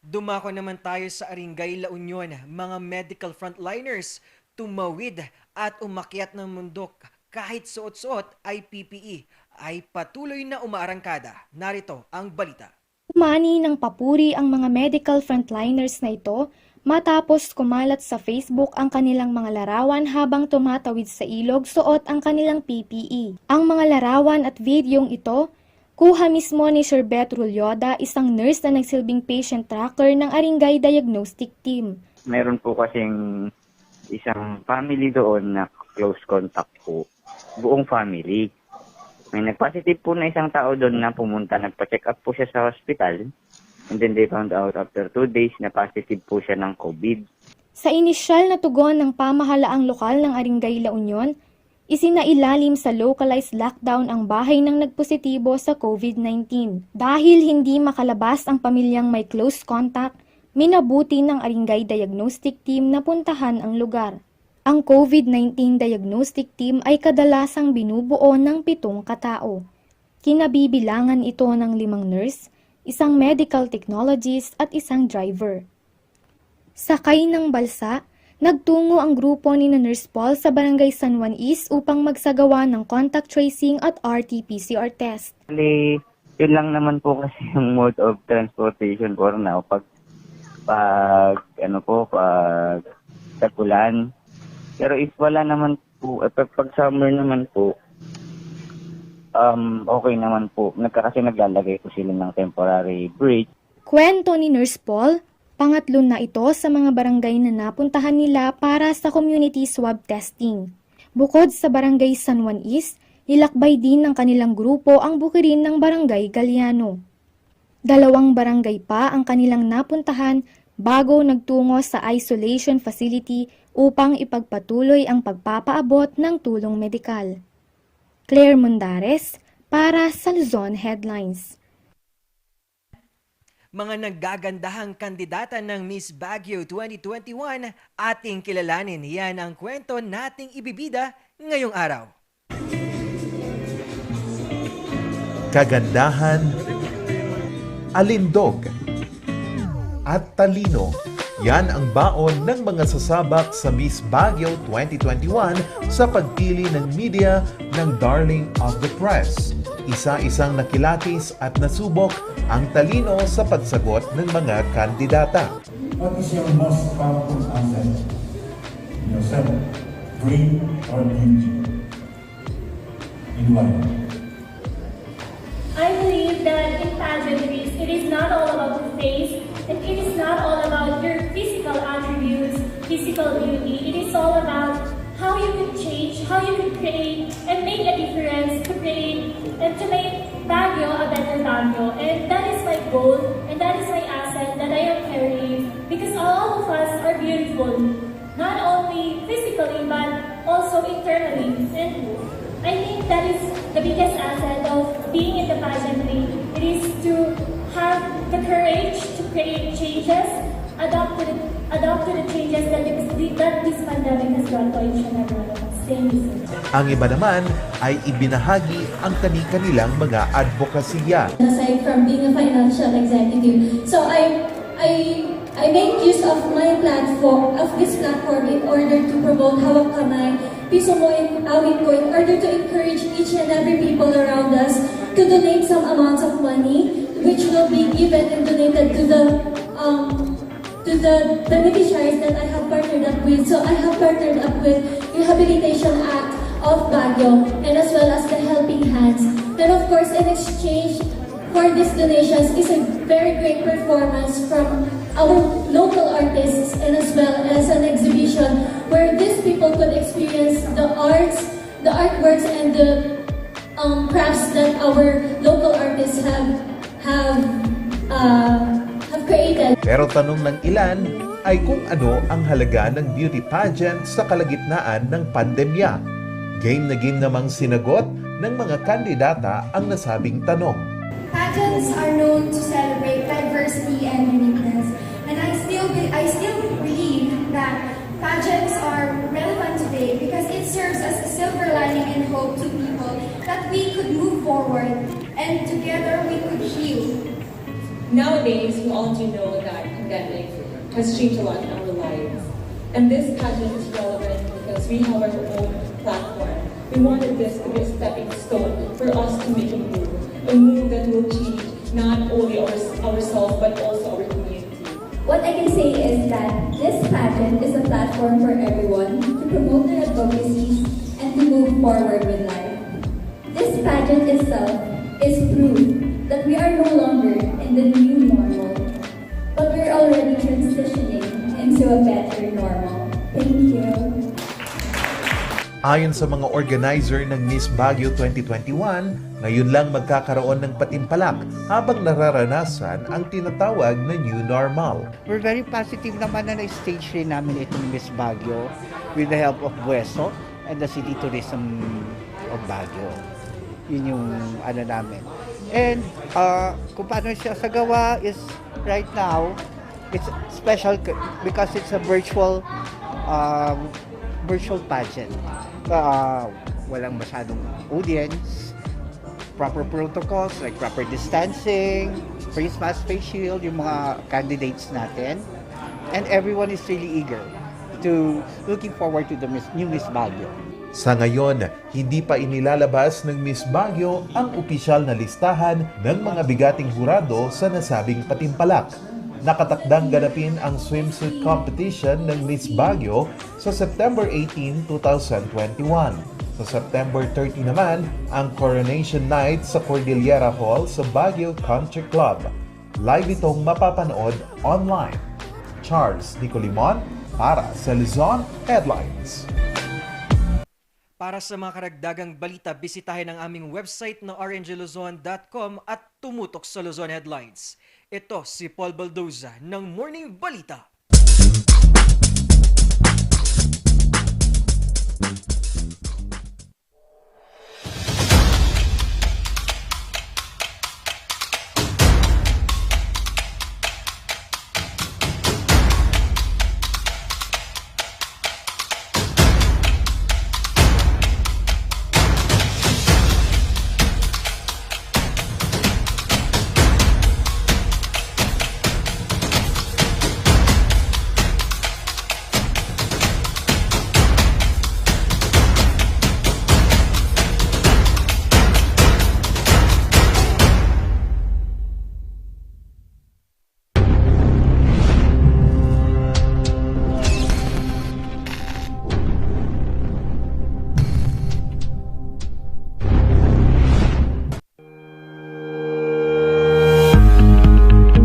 Dumako naman tayo sa Aringay, La Union. Mga medical frontliners tumawid at umakyat ng mundok kahit suot-suot ay PPE ay patuloy na umaarangkada. Narito ang balita. Umani ng papuri ang mga medical frontliners na ito matapos kumalat sa Facebook ang kanilang mga larawan habang tumatawid sa ilog suot ang kanilang PPE. Ang mga larawan at videong ito kuha mismo ni Sir Beth Rulyoda, isang nurse na nagsilbing patient tracker ng Aringay Diagnostic Team. Meron po kasing isang family doon na close contact po, buong family. May nag-positive po na isang tao doon na pumunta, nagpa-check up po siya sa hospital, and then they found out after 2 days na positive po siya ng COVID. Sa inisyal na tugon ng pamahalaang lokal ng Aringay, La Union, isinailalim sa localized lockdown ang bahay ng nagpositibo sa COVID-19. Dahil hindi makalabas ang pamilyang may close contact, minabuti ng Aringay Diagnostic Team na puntahan ang lugar. Ang COVID-19 Diagnostic Team ay kadalasang binubuo ng 7 katao. Kinabibilangan ito ng 5 nurse, isang medical technologist at isang driver. Sakay ng balsa, nagtungo ang grupo ni Nurse Paul sa Barangay San Juan East upang magsagawa ng contact tracing at RT-PCR test. Bali, yun lang naman po kasi yung mode of transportation for now. Pag tagulan. Pero if wala naman po, pag summer naman po, okay naman po. Kasi naglalagay po sila ng temporary bridge. Kwento ni Nurse Paul, pangatlo na ito sa mga barangay na napuntahan nila para sa community swab testing. Bukod sa Barangay San Juan East, nilakbay din ng kanilang grupo ang bukirin ng Barangay Galiano. 2 barangay pa ang kanilang napuntahan bago nagtungo sa isolation facility upang ipagpatuloy ang pagpapaabot ng tulong medikal. Claire Mundares para sa Luzon Headlines. Mga naggagandahang kandidata ng Miss Baguio 2021, ating kilalanin. Yan ang kwento nating ibibida ngayong araw. Kagandahan, alindog, at talino. Yan ang baon ng mga sasabak sa Miss Baguio 2021 sa pagpili ng media ng Darling of the Press. Isa-isang nakilatis at nasubok ang talino sa pagsagot ng mga kandidata. What is your most powerful asset? Yourself, great or beauty? In what? I believe that in pageantries, it is not all about the face, and it is not all about your physical attributes, physical beauty. It is all about how you can change, how you can create and make a difference to create and to make Baguio a better Baguio. And that is my goal, and that is my asset that I am carrying, because all of us are beautiful, not only physically but also internally. And I think that is the biggest asset of being in the pageantry. It is to have the courage to create changes, adapt to the changes that this pandemic has brought to each and every one of us. Thank you, sir. Ang iba naman ay ibinahagi ang kani-kanilang mga advokasya. Aside from being a financial executive, so I make use of my platform, of this platform, in order to promote hawak kamay, piso mo awit ko, in order to encourage each and every people around us to donate some amounts of money, which will be given and donated to the beneficiaries that I have partnered up with. So I have partnered up with Rehabilitation Act of Baguio, and as well as the Helping Hands. Then of course, in exchange for these donations is a very great performance from our local artists, and as well as an exhibition where these people could experience the arts, the artworks, and the crafts that our local artists have created. Pero tanong ng ilan ay kung ano ang halaga ng beauty pageant sa kalagitnaan ng pandemya. Game na game namang sinagot ng mga kandidata ang nasabing tanong. Pageants are known to celebrate diversity and uniqueness, and I still believe that pageants are relevant today because it serves as a silver lining and hope to people that we could move forward and together we could heal. Nowadays, we all do know that pandemic has changed a lot in our lives, and this pageant is relevant because we have our own platform. We wanted this to be a stepping stone for us to make a move that will change not only ourselves but also our community. What I can say is that this pageant is a platform for everyone to promote their advocacies and to move forward with life. This pageant itself is proof that we are no longer in the new normal, but we're already transitioning into a better normal. Thank you. Ayon sa mga organizer ng Miss Baguio 2021, ngayon lang magkakaroon ng patimpalak habang nararanasan ang tinatawag na new normal. We're very positive naman na na-stage rin namin itong Miss Baguio with the help of Bueso and the City Tourism of Baguio. Yun yung ano namin. And kung paano siya sagawa is right now, it's special because it's a virtual pageant. Walang masyadong audience, proper protocols like proper distancing, face mask, face shield, yung mga candidates natin. and everyone is really eager to looking forward to the new Miss Baguio. Sa ngayon, hindi pa inilalabas ng Miss Baguio ang opisyal na listahan ng mga bigating hurado sa nasabing patimpalak. Nakatakdang ganapin ang swimsuit competition ng Miss Baguio sa September 18, 2021. Sa September 30 naman, ang Coronation Night sa Cordillera Hall sa Baguio Country Club. Live itong mapapanood online. Charles Nicolimon para sa Luzon Headlines. Para sa mga karagdagang balita, bisitahin ang aming website na rngluzon.com at tumutok sa Luzon Headlines. Ito si Paul Baldoza ng Morning Balita.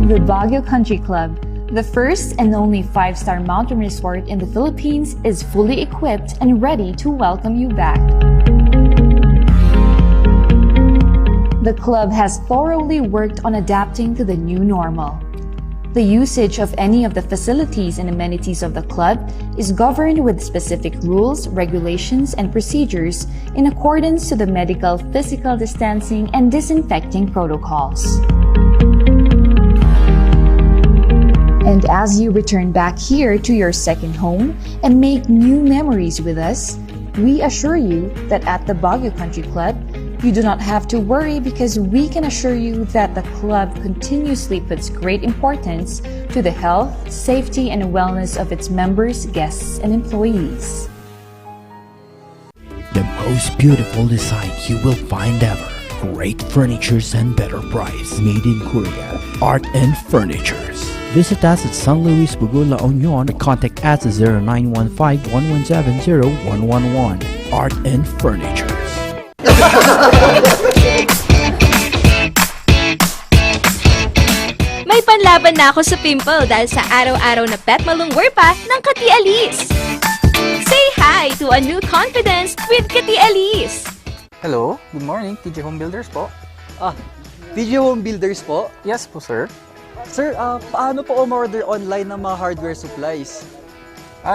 The Baguio Country Club, the first and only 5-star mountain resort in the Philippines, is fully equipped and ready to welcome you back. The club has thoroughly worked on adapting to the new normal. The usage of any of the facilities and amenities of the club is governed with specific rules, regulations, and procedures in accordance to the medical, physical distancing, and disinfecting protocols. And as you return back here to your second home and make new memories with us, we assure you that at the Baguio Country Club, you do not have to worry because we can assure you that the club continuously puts great importance to the health, safety, and wellness of its members, guests, and employees. The most beautiful design you will find ever. Great furnitures and better price. Made in Korea. Art and Furnitures. Visit us at San Luis Bugo, La Union. Contact us at 0915-117-0111. Art and Furnitures. May panlaban na ako sa pimple dahil sa araw-araw na pet malungwer pa ng Kati Alice. Say hi to a new confidence with Kati Alice. Hello, good morning, TJ Home Builders po. TJ Home Builders po? Yes po, sir. Sir, paano po umorder online ng mga hardware supplies?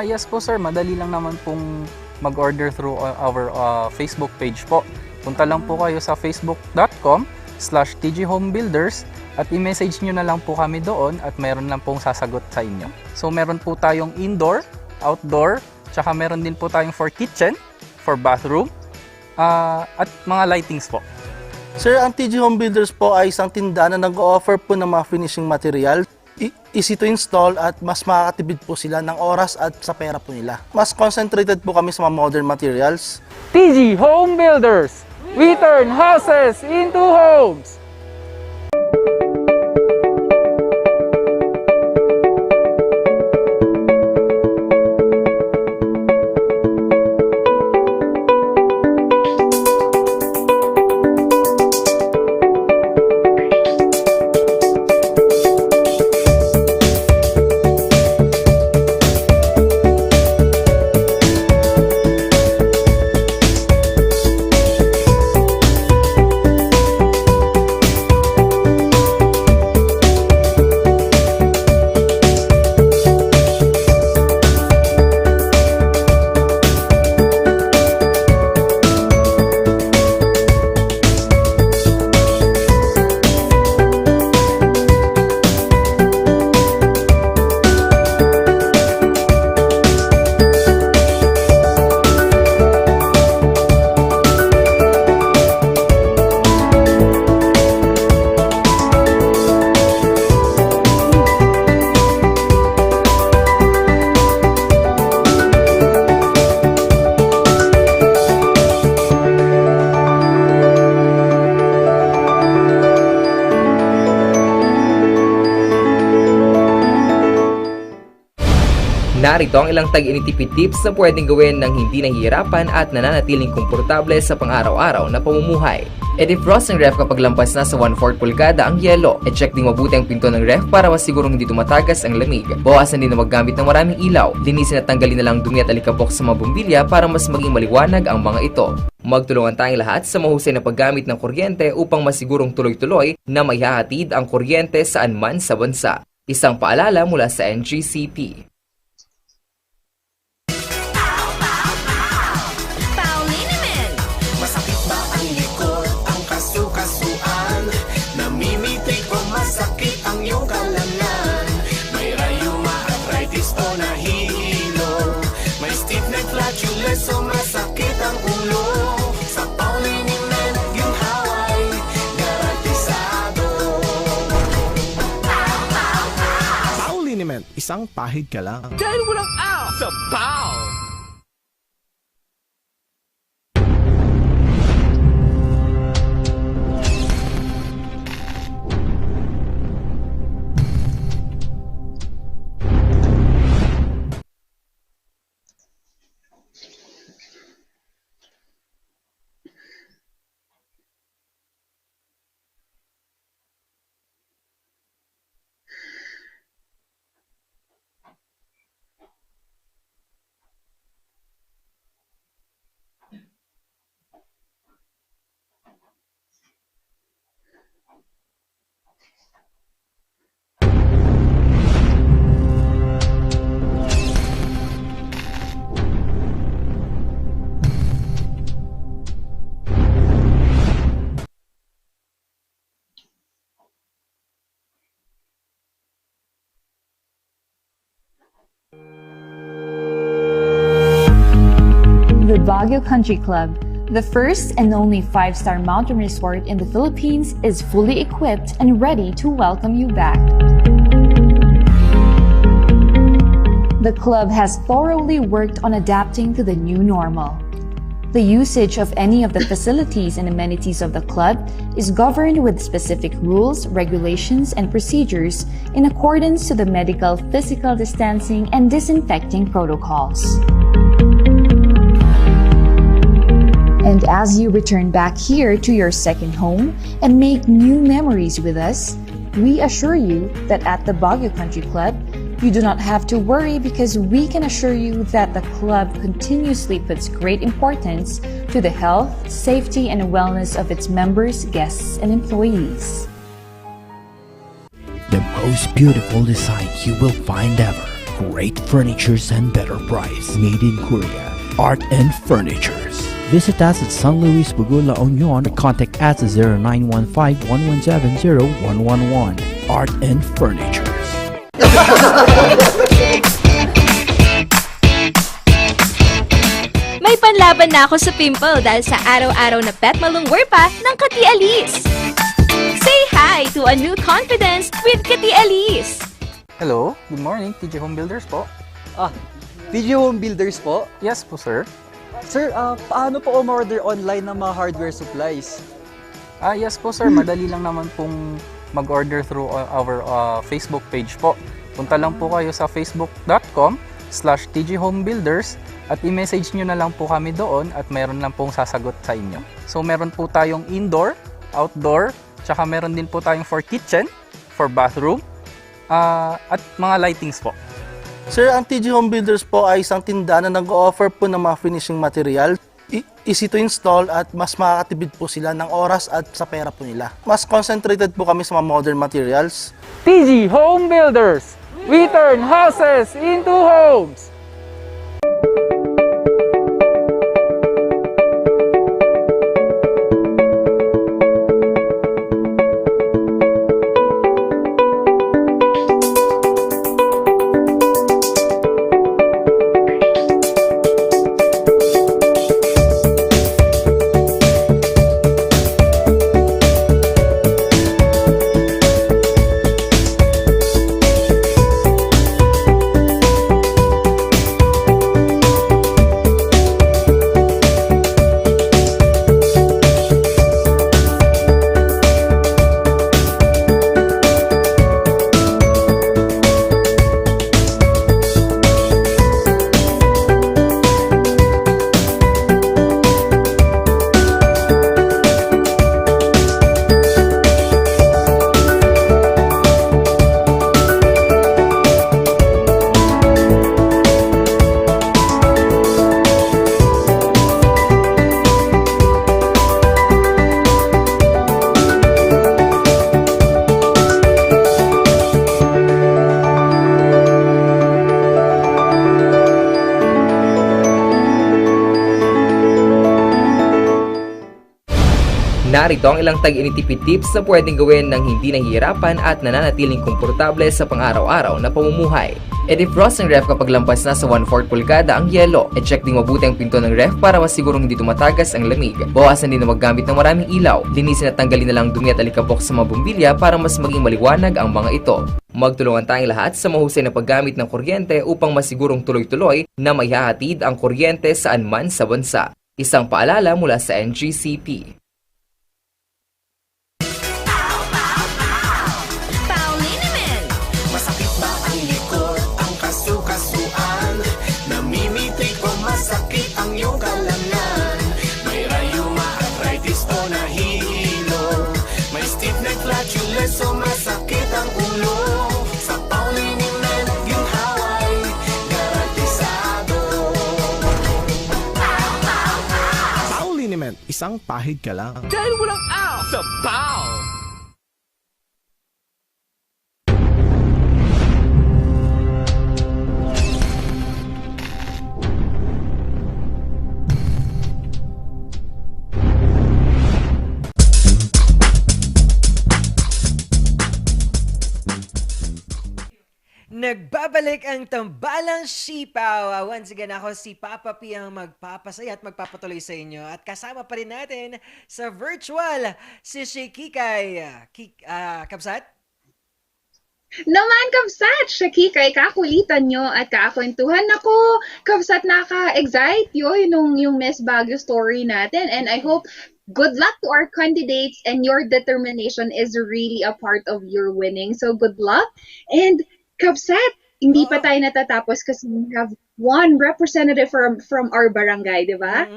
Yes po, sir. Madali lang naman pong mag-order through our Facebook page po. Punta lang po kayo sa facebook.com/tjhomebuilders at i-message nyo na lang po kami doon at meron lang pong sasagot sa inyo. So meron po tayong indoor, outdoor, tsaka meron din po tayong for kitchen, for bathroom, at mga lightings po. Sir, ang TG Home Builders po ay isang tindahan na nag-o-offer po ng mga finishing material. Easy to install at mas makakatipid po sila ng oras at sa pera po nila. Mas concentrated po kami sa mga modern materials. TG Home Builders! We turn houses into homes! Narito ang ilang tag-initipid tips na pwedeng gawin ng hindi nahihirapan at nananatiling komportable sa pang-araw-araw na pamumuhay. I-defrost ng ref kapag lampas na sa 1/4 pulgada ang yelo. I-check ding mabuti ang pinto ng ref para masigurong hindi tumatagas ang lamig. Bawasan din na maggamit ng maraming ilaw. Linisin at tanggalin na lang dumi at alikabok sa mga bumbilya para mas maging maliwanag ang mga ito. Magtulungan tayong lahat sa mahusay na paggamit ng kuryente upang masigurong tuloy-tuloy na maihahatid ang kuryente saan man sa bansa. Isang paalala mula sa NGCP. Masakit ba ang likod, ang kasukasuan? Namimitik o masakit ang iyong kalamnan? May rayuma, arthritis o nahihilo? May stiff neck, flatulence o masakit ang ulo? Sa pauliniment, ginhaway, garantisado. Pauliniment, isang pahid ka lang. Dahil walang out sa POW! The Baguio Country Club, the first and only 5-star mountain resort in the Philippines, is fully equipped and ready to welcome you back. The club has thoroughly worked on adapting to the new normal. The usage of any of the facilities and amenities of the club is governed with specific rules, regulations, and procedures in accordance to the medical, physical distancing, and disinfecting protocols. And as you return back here to your second home and make new memories with us, we assure you that at the Baguio Country Club, you do not have to worry because we can assure you that the club continuously puts great importance to the health, safety, and wellness of its members, guests, and employees. The most beautiful design you will find ever. Great furnitures and better price. Made in Korea. Art and Furnitures. Visit us at San Luis Bugula, La Union. Contact us at 0915-117-0111. Art and Furnitures. May panlaban na ako sa pimple dahil sa araw-araw na pet malungwer pa ng Kati Alice. Say hi to a new confidence with Kati Alice. Hello, good morning, TJ Home Builders po. TJ Home Builders po? Yes po, sir. Sir, paano po umorder online ng mga hardware supplies? Yes po, sir. Madali lang naman pong mag-order through our Facebook page po. Punta lang po kayo sa facebook.com/tjhomebuilders at i-message nyo na lang po kami doon at meron lang pong sasagot sa inyo. So meron po tayong indoor, outdoor, tsaka meron din po tayong for kitchen, for bathroom, at mga lightings po. Sir, ang TG Home Builders po ay isang tindahan na nag-o-offer po ng mga finishing material. Easy to install at mas makakatipid po sila ng oras at sa pera po nila. Mas concentrated po kami sa mga modern materials. TG Home Builders! We turn houses into homes! Narito ang ilang tag-initipid tips na pwedeng gawin ng hindi nahihirapan at nananatiling komportable sa pang-araw-araw na pamumuhay. I-defrost ang ref kapag lampas na sa 1/4 pulgada ang yelo. I-check din mabuti ang pinto ng ref para masigurong hindi tumatagas ang lamig. Bawasan din na maggamit ng maraming ilaw. Linisin at tanggalin na lang dumi at alikabok sa mga bumbilya para mas maging maliwanag ang mga ito. Magtulungan tayong lahat sa mahusay na paggamit ng kuryente upang masigurong tuloy-tuloy na maihahatid ang kuryente saan man sa bansa. Isang paalala mula sa NGCP. Masakit ba ang likod, ang kasu-kasuan? Namimitik o masakit ang iyong kalamnan? May rayuma, arthritis o nahihilo? May stiff neck, flatulence o masakit ang ulo? Sa Pauliniment, yung haway, garantisado. Pauliniment, isang pahid ka lang. Dahil walang out sa Pau! Nagbabalik ang tambalang sipaw. Once again, ako si Papa P ang magpapasaya at magpapatuloy sa inyo. At kasama pa rin natin sa virtual si Shekikay. Kabsat? Naman, Kabsat! Shakikay, kakulitan nyo at kakwentuhan ako. Kabsat, naka-excite yung Miss Baguio story natin. And I hope good luck to our candidates and your determination is really a part of your winning. So good luck. And Kabsat, hindi pa tayo natatapos kasi we have one representative from our barangay, di ba?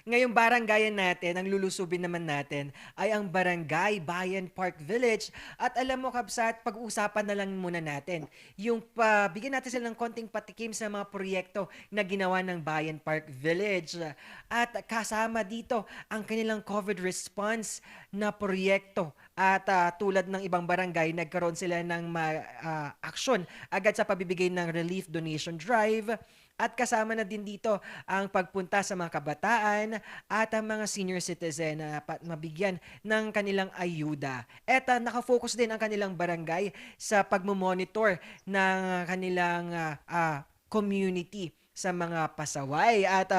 Ngayong barangayan natin, ang lulusubin naman natin ay ang Barangay Bayan Park Village. At alam mo, Kabsat, pag-uusapan na lang muna natin yung bigyan natin sila ng konting patikim sa mga proyekto na ginawa ng Bayan Park Village. At kasama dito ang kanilang COVID response na proyekto. At tulad ng ibang barangay, nagkaroon sila ng aksyon agad sa pabibigay ng relief donation drive. At kasama na din dito ang pagpunta sa mga kabataan at ang mga senior citizen na mabigyan ng kanilang ayuda. At nakafocus din ang kanilang barangay sa pagmomonitor ng kanilang community sa mga pasaway. At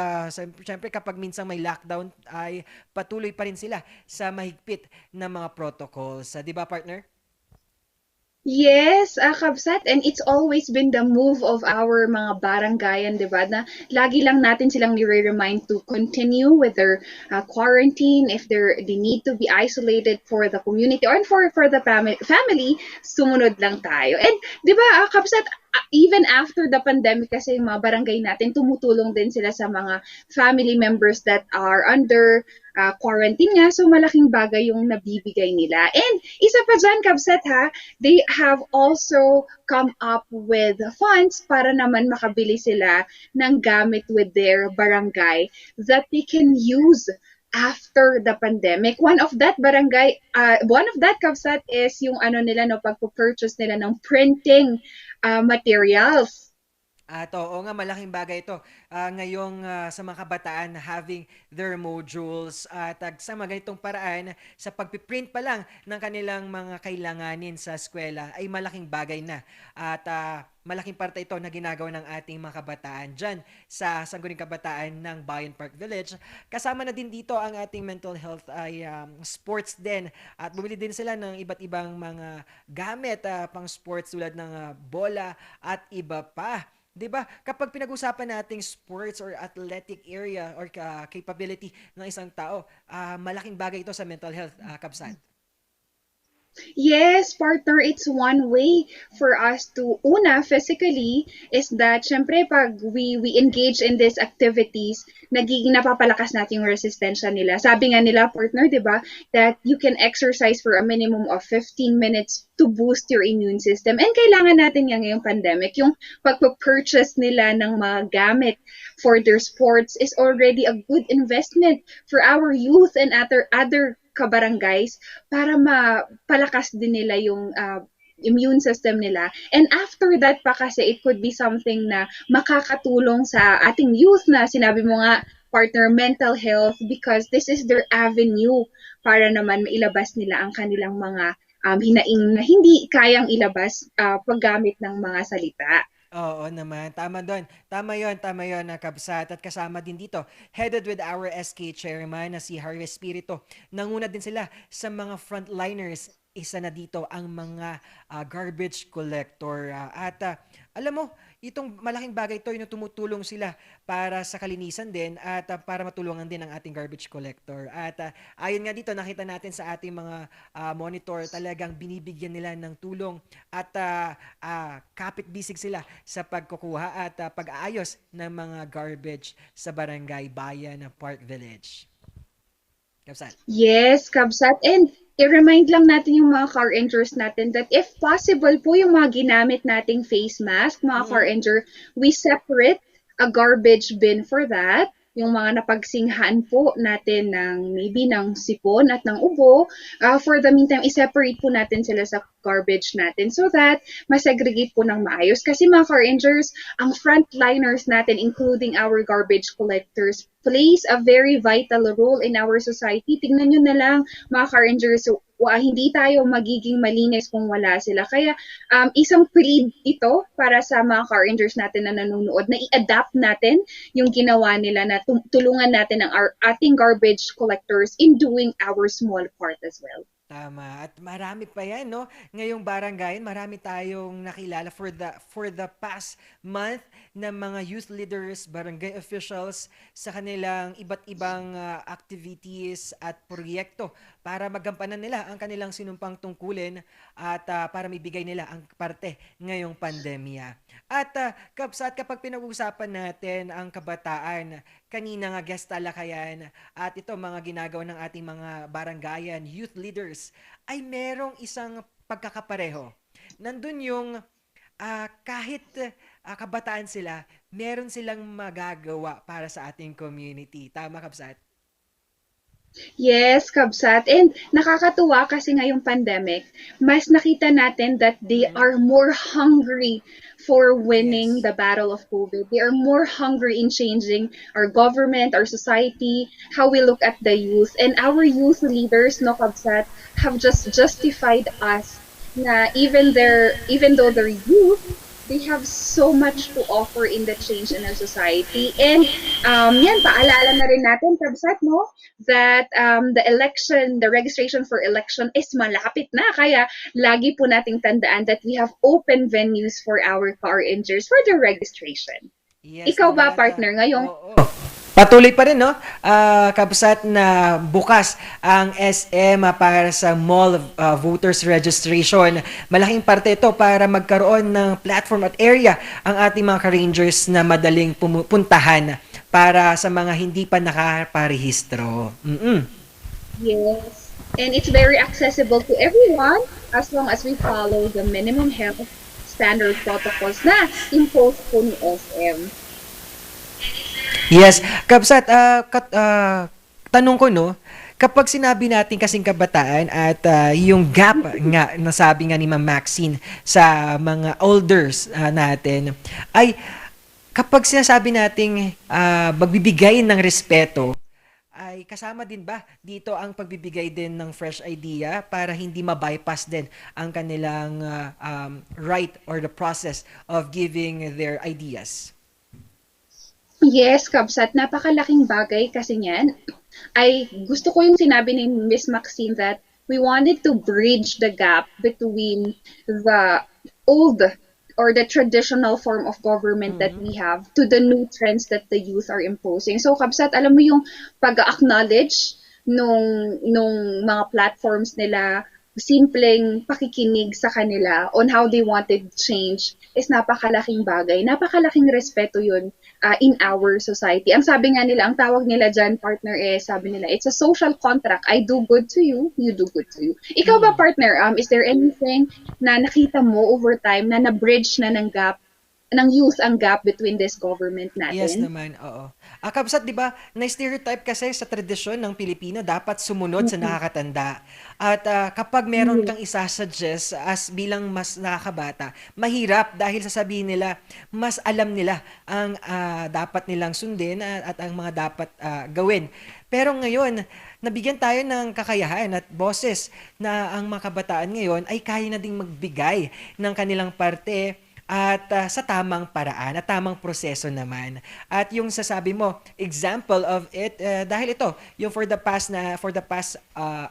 syempre kapag minsang may lockdown ay patuloy pa rin sila sa mahigpit na mga protocols. Di ba, partner? Yes, Kabsat, and it's always been the move of our mga barangayan, di ba, na lagi lang natin silang nire-remind to continue with their quarantine. If they need to be isolated for the community or for the family, sumunod lang tayo. And di ba, Kabsat, even after the pandemic kasi yung mga barangay natin, tumutulong din sila sa mga family members that are under quarantine nga. So malaking bagay yung nabibigay nila. And isa pa dyan, Kabsat, they have also come up with funds para naman makabili sila ng gamit with their barangay that they can use after the pandemic. One of that, Kabsat, is yung pagpo-purchase nila ng printing materials. At oo nga, malaking bagay ito. Ngayong sa mga kabataan having their modules at sa mga ganitong paraan, sa pagpiprint pa lang ng kanilang mga kailanganin sa eskwela ay malaking bagay na. At malaking parte ito na ginagawa ng ating mga kabataan dyan sa Sangguniang Kabataan ng Bayan Park Village. Kasama na din dito ang ating mental health ay sports din. At bumili din sila ng iba't ibang mga gamit pang sports tulad ng bola at iba pa. 'Di ba? Kapag pinag-usapan nating sports or athletic area or capability ng isang tao, malaking bagay ito sa mental health, Kabsat. Yes, partner, it's one way for us to, physically, is that, syempre, pag we engage in these activities, napapalakas natin yung resistensya nila. Sabi nga nila, partner, di ba, that you can exercise for a minimum of 15 minutes to boost your immune system. And kailangan natin yan ngayong pandemic. Yung pag-purchase nila ng mga gamit for their sports is already a good investment for our youth and other kabarangays para mapalakas din nila yung immune system nila. And after that pa kasi, it could be something na makakatulong sa ating youth na sinabi mo nga, partner, mental health, because this is their avenue para naman mailabas nila ang kanilang mga hinaing na hindi kayang ilabas paggamit ng mga salita. Oo naman, tama do'n. Tama yon na kabsat at kasama din dito, headed with our SK chairman na si Harry Espiritu. Nanguna din sila sa mga frontliners. Isa na dito ang mga garbage collector. Alam mo, itong malaking bagay to, yung tumutulong sila para sa kalinisan din at para matulungan din ang ating garbage collector. Ayon nga dito, nakita natin sa ating mga monitor, talagang binibigyan nila ng tulong at kapit-bisig sila sa pagkukuha at pag-aayos ng mga garbage sa barangay, bayan, Park Village. Kapsat. Yes, Kabsat. And i-remind lang natin yung mga car engineers natin that if possible po yung mga ginamit nating face mask, mga car engineer, we separate a garbage bin for that. Yung mga napagsinghan po natin ng maybe ng sipon at ng ubo, for the meantime, i-separate po natin sila sa garbage natin so that masegregate po ng maayos. Kasi mga car engineers, ang frontliners natin, including our garbage collectors, plays a very vital role in our society. Tingnan nyo na lang, mga car engineers, hindi tayo magiging malinis kung wala sila. Kaya isang plead ito para sa mga car engineers natin na nanonood na i-adapt natin yung ginawa nila na tulungan natin ang ating garbage collectors in doing our small part as well. Tama. At marami pa yan, no? Ngayong barangayan, marami tayong nakilala for the past month na mga youth leaders, barangay officials sa kanilang iba't ibang activities at proyekto para magampanan nila ang kanilang sinumpang tungkulin at para mibigay nila ang parte ngayong pandemya. At Kapsat, kapag pinag-uusapan natin ang kabataan, kanina nga guest talakayan at ito mga ginagawa ng ating mga barangayan, youth leaders, ay merong isang pagkakapareho. Nandun yung kahit kabataan sila, meron silang magagawa para sa ating community. Tama, Kapsat? Yes, Kabsat. And nakakatuwa kasi ngayong pandemic, mas nakita natin that they are more hungry for winning the battle of COVID. They are more hungry in changing our government, our society, how we look at the youth. And our youth leaders, no, Kabsat, have just justified us na even though they're youth, they have so much to offer in the change in our society. And yan, paalala na rin natin, Kabsat, no, that the registration for election is malapit na. Kaya lagi po nating tandaan that we have open venues for our car engineers for their registration. Yes, Ikaw ba, partner, ngayong... Patuloy pa rin, no? Kabsat na bukas ang SM para sa mall voters registration. Malaking parte ito para magkaroon ng platform at area ang ating mga ka-rangers na madaling puntahan para sa mga hindi pa nakaparehistro. Yes. And it's very accessible to everyone as long as we follow the minimum health standard protocols na imposed po ni SM. Yes, Kapsat, tanong ko, no, kapag sinabi natin kasing kabataan at yung gap nga, nasabi nga ni Ma'am Maxine sa mga elders natin, ay kapag sinasabi nating magbibigay ng respeto, ay kasama din ba dito ang pagbibigay din ng fresh idea para hindi ma-bypass din ang kanilang right or the process of giving their ideas? Yes, Kabsat, napakalaking bagay kasi niyan. Ay gusto ko yung sinabi ni Miss Maxine that we wanted to bridge the gap between the old or the traditional form of government that we have to the new trends that the youth are imposing. So, Kabsat, alam mo yung pag-acknowledge nung mga platforms nila, simpleng pakikinig sa kanila on how they wanted change is napakalaking bagay. Napakalaking respeto yun in our society. Ang sabi nga nila, ang tawag nila dyan, partner, sabi nila, it's a social contract. I do good to you, you do good to you. Ikaw ba, partner, is there anything na nakita mo over time na na-bridge na ng gap ng youth ang gap between this government Yes natin. naman, oo. Kabsat, 'di ba, na-stereotype kasi sa tradisyon ng Pilipino dapat sumunod sa nakakatanda. At kapag meron kang isa-suggest as bilang mas nakakabata, mahirap dahil sasabihin nila, mas alam nila ang dapat nilang sundin at ang mga dapat gawin. Pero ngayon, nabigyan tayo ng kakayahan at boses na ang mga kabataan ngayon ay kaya na ding magbigay ng kanilang parte at sa tamang paraan at tamang proseso naman. At yung sasabi mo, example of it, dahil ito, yung for the past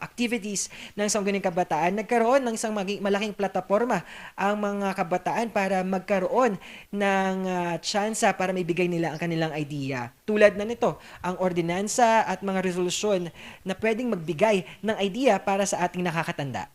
activities ng Sangguniang Kabataan, nagkaroon ng isang malaking plataforma ang mga kabataan para magkaroon ng tsansa para maibigay nila ang kanilang idea. Tulad na nito, ang ordinansa at mga resolusyon na pwedeng magbigay ng idea para sa ating nakakatanda.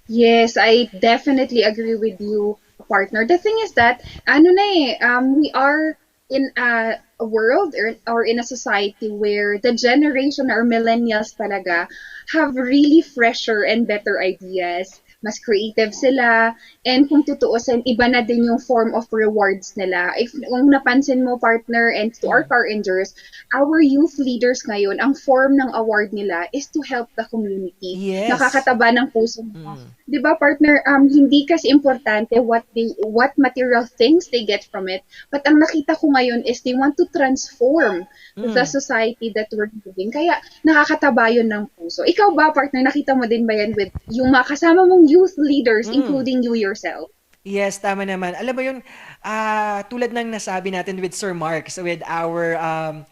Yes, I definitely agree with you, partner. The thing is that, we are in a world or in a society where the generation or millennials talaga have really fresher and better ideas. Mas creative sila. And kung tutuusin, iba na din yung form of rewards nila. Kung napansin mo, partner, and to our car rangers, our youth leaders ngayon, ang form ng award nila is to help the community. Yes. Nakakataba ng puso mo. Di ba, partner, hindi kasi importante what material things they get from it, but ang nakita ko ngayon is they want to transform the society that we're living. Kaya nakakataba yun ng puso. Ikaw ba, partner, nakita mo din ba yan with yung mga kasama mong youth leaders, including you yourself? Yes, tama naman. Alam mo yun, tulad ng nasabi natin with Sir Mark, so with our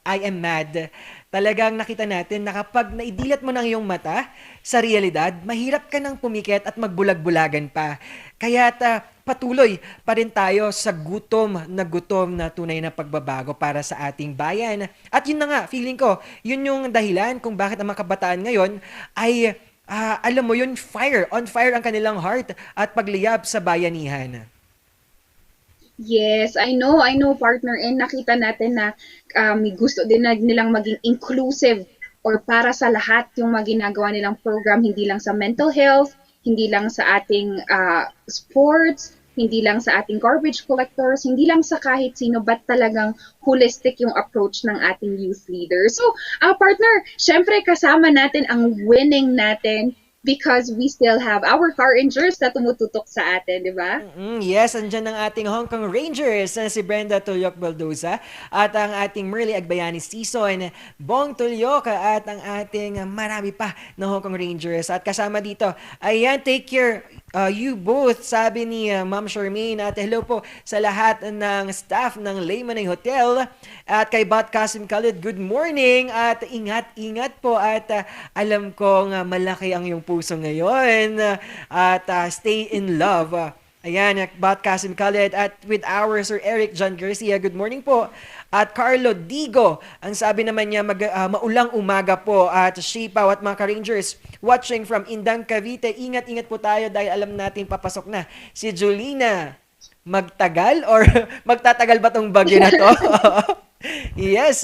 I Am Mad, talagang nakita natin na kapag naidilat mo ng iyong mata sa realidad, mahirap ka nang pumikit at magbulag-bulagan pa. Kaya patuloy pa rin tayo sa gutom na tunay na pagbabago para sa ating bayan. At yun na nga, feeling ko, yun yung dahilan kung bakit ang mga kabataan ngayon ay alam mo yun, on fire ang kanilang heart at pagliyab sa bayanihan. Yes, I know, partner, and nakita natin na gusto din nilang maging inclusive or para sa lahat yung mga ginagawa nilang program, hindi lang sa mental health, hindi lang sa ating sports, hindi lang sa ating garbage collectors, hindi lang sa kahit sino, but talagang holistic yung approach ng ating youth leaders. So, partner, syempre kasama natin ang winning natin because we still have our car rangers na tumututok sa atin, di ba? Yes, andyan ang ating Hong Kong Rangers na si Brenda Tulyok Baldoza at ang ating Merly Agbayani Season, Bong Tulyok at ang ating marami pa na Hong Kong Rangers. At kasama dito, ayan, take care you both, sabi ni Ma'am Charmaine. At hello po sa lahat ng staff ng Laymanay Hotel at kay Bat Kasim Khalid, good morning at ingat po at alam kong malaki ang iyong puso ngayon at stay in love. Ayan, Bat Kasim Khalid at with our Sir Eric John Garcia, good morning po. At Carlo Digo, ang sabi naman niya, maulang umaga po at Shipaw at mga ka-Rangers watching from Indang, Cavite. Ingat-ingat po tayo dahil alam natin papasok na si Julina. Magtagal or magtatagal ba tong bagyo na to? Yes.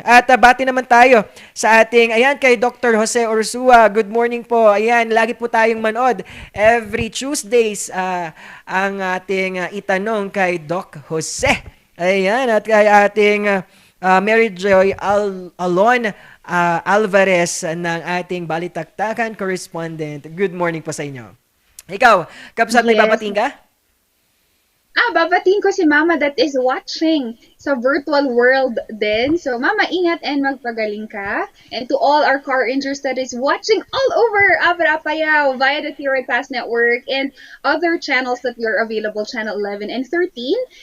At bati naman tayo sa ating, ayan, kay Dr. Jose Orsua. Good morning po. Ayan, lagi po tayong manood. Every Tuesdays, ang ating itanong kay Doc Jose. Ayan, at kay ating Mary Joy Alon Alvarez ng ating Balitaktakan correspondent. Good morning po sa inyo. Ikaw, Kapsat, may babating ka? Babatiin ko si Mama that is watching sa virtual world din. So, Mama, ingat and magpagaling ka. And to all our car rangers that is watching all over Apayao via the Theory Pass Network and other channels that are available, channel 11 and 13.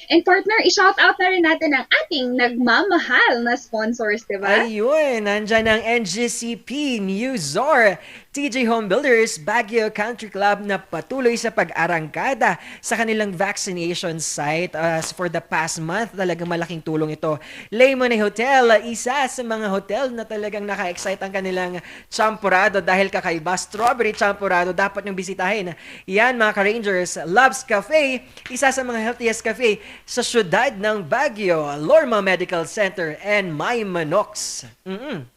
And partner, i-shout out na rin natin ang ating nagmamahal na sponsors, diba? Ayun, nandyan ang NGCP, Newzor, TJ Home Builders, Baguio Country Club na patuloy sa pag-arangkada sa kanilang vaccination site for the past month. Talagang malaking malaking tulong ito. Lemon Hotel, isa sa mga hotel na talagang naka-excite ang kanilang champurado dahil kakaiba. Strawberry champurado, dapat niyong bisitahin. Yan mga ka-Rangers. Loves Cafe, isa sa mga healthiest cafe sa syudad ng Baguio. Lorma Medical Center and My Manox.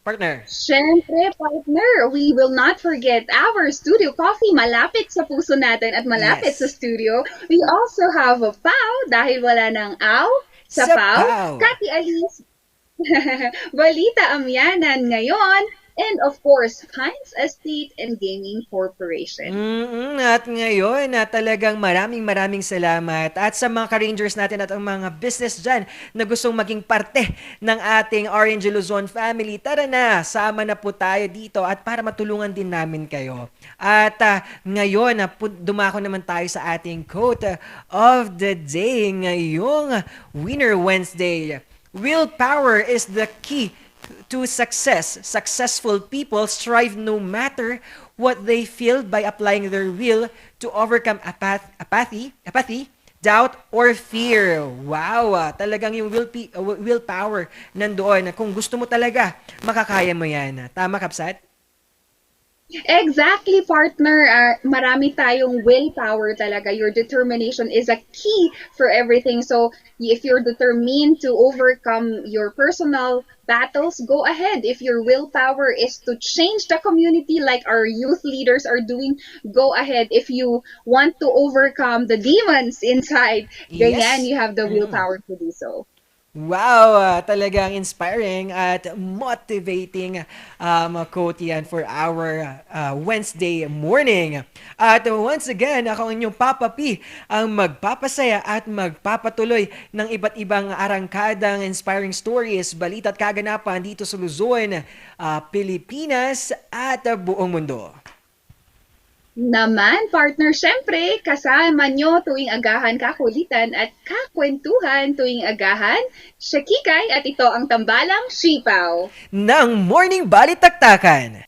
Partner. Siyempre, partner, we will not forget our studio coffee malapit sa puso natin at malapit sa studio. We also have a PAW dahil wala ng aw sa PAW. Kati Alice, Balita Amyanan ngayon. And of course, Heinz Estate and Gaming Corporation. At ngayon, talagang maraming salamat. At sa mga ka-Rangers natin at ang mga business dyan na gustong maging parte ng ating Orange Luzon family, tara na, sama na po tayo dito at para matulungan din namin kayo. At ngayon, dumako naman tayo sa ating quote of the day ngayong Winner Wednesday. Willpower is the key to success. Successful people strive no matter what they feel by applying their will to overcome apathy, doubt, or fear. Wow! Talagang yung willpower nandoon. Kung gusto mo talaga, makakaya mo yan. Tama, Kapsat? Exactly, partner. Marami tayong willpower talaga. Your determination is a key for everything. So, if you're determined to overcome your personal battles, go ahead. If your willpower is to change the community like our youth leaders are doing, go ahead. If you want to overcome the demons inside, ganyan, you have the willpower to do so. Wow! Talagang inspiring at motivating quote yan for our Wednesday morning. At once again, ako ang inyong Papa P, ang magpapasaya at magpapatuloy ng iba't ibang arangkadang inspiring stories, balita at kaganapan dito sa Luzon, Pilipinas at buong mundo. Naman, partner, syempre, kasama nyo tuwing agahan kakulitan at kakwentuhan tuwing agahan, Shakikay at ito ang tambalang Sipaw ng Morning Balitaktakan.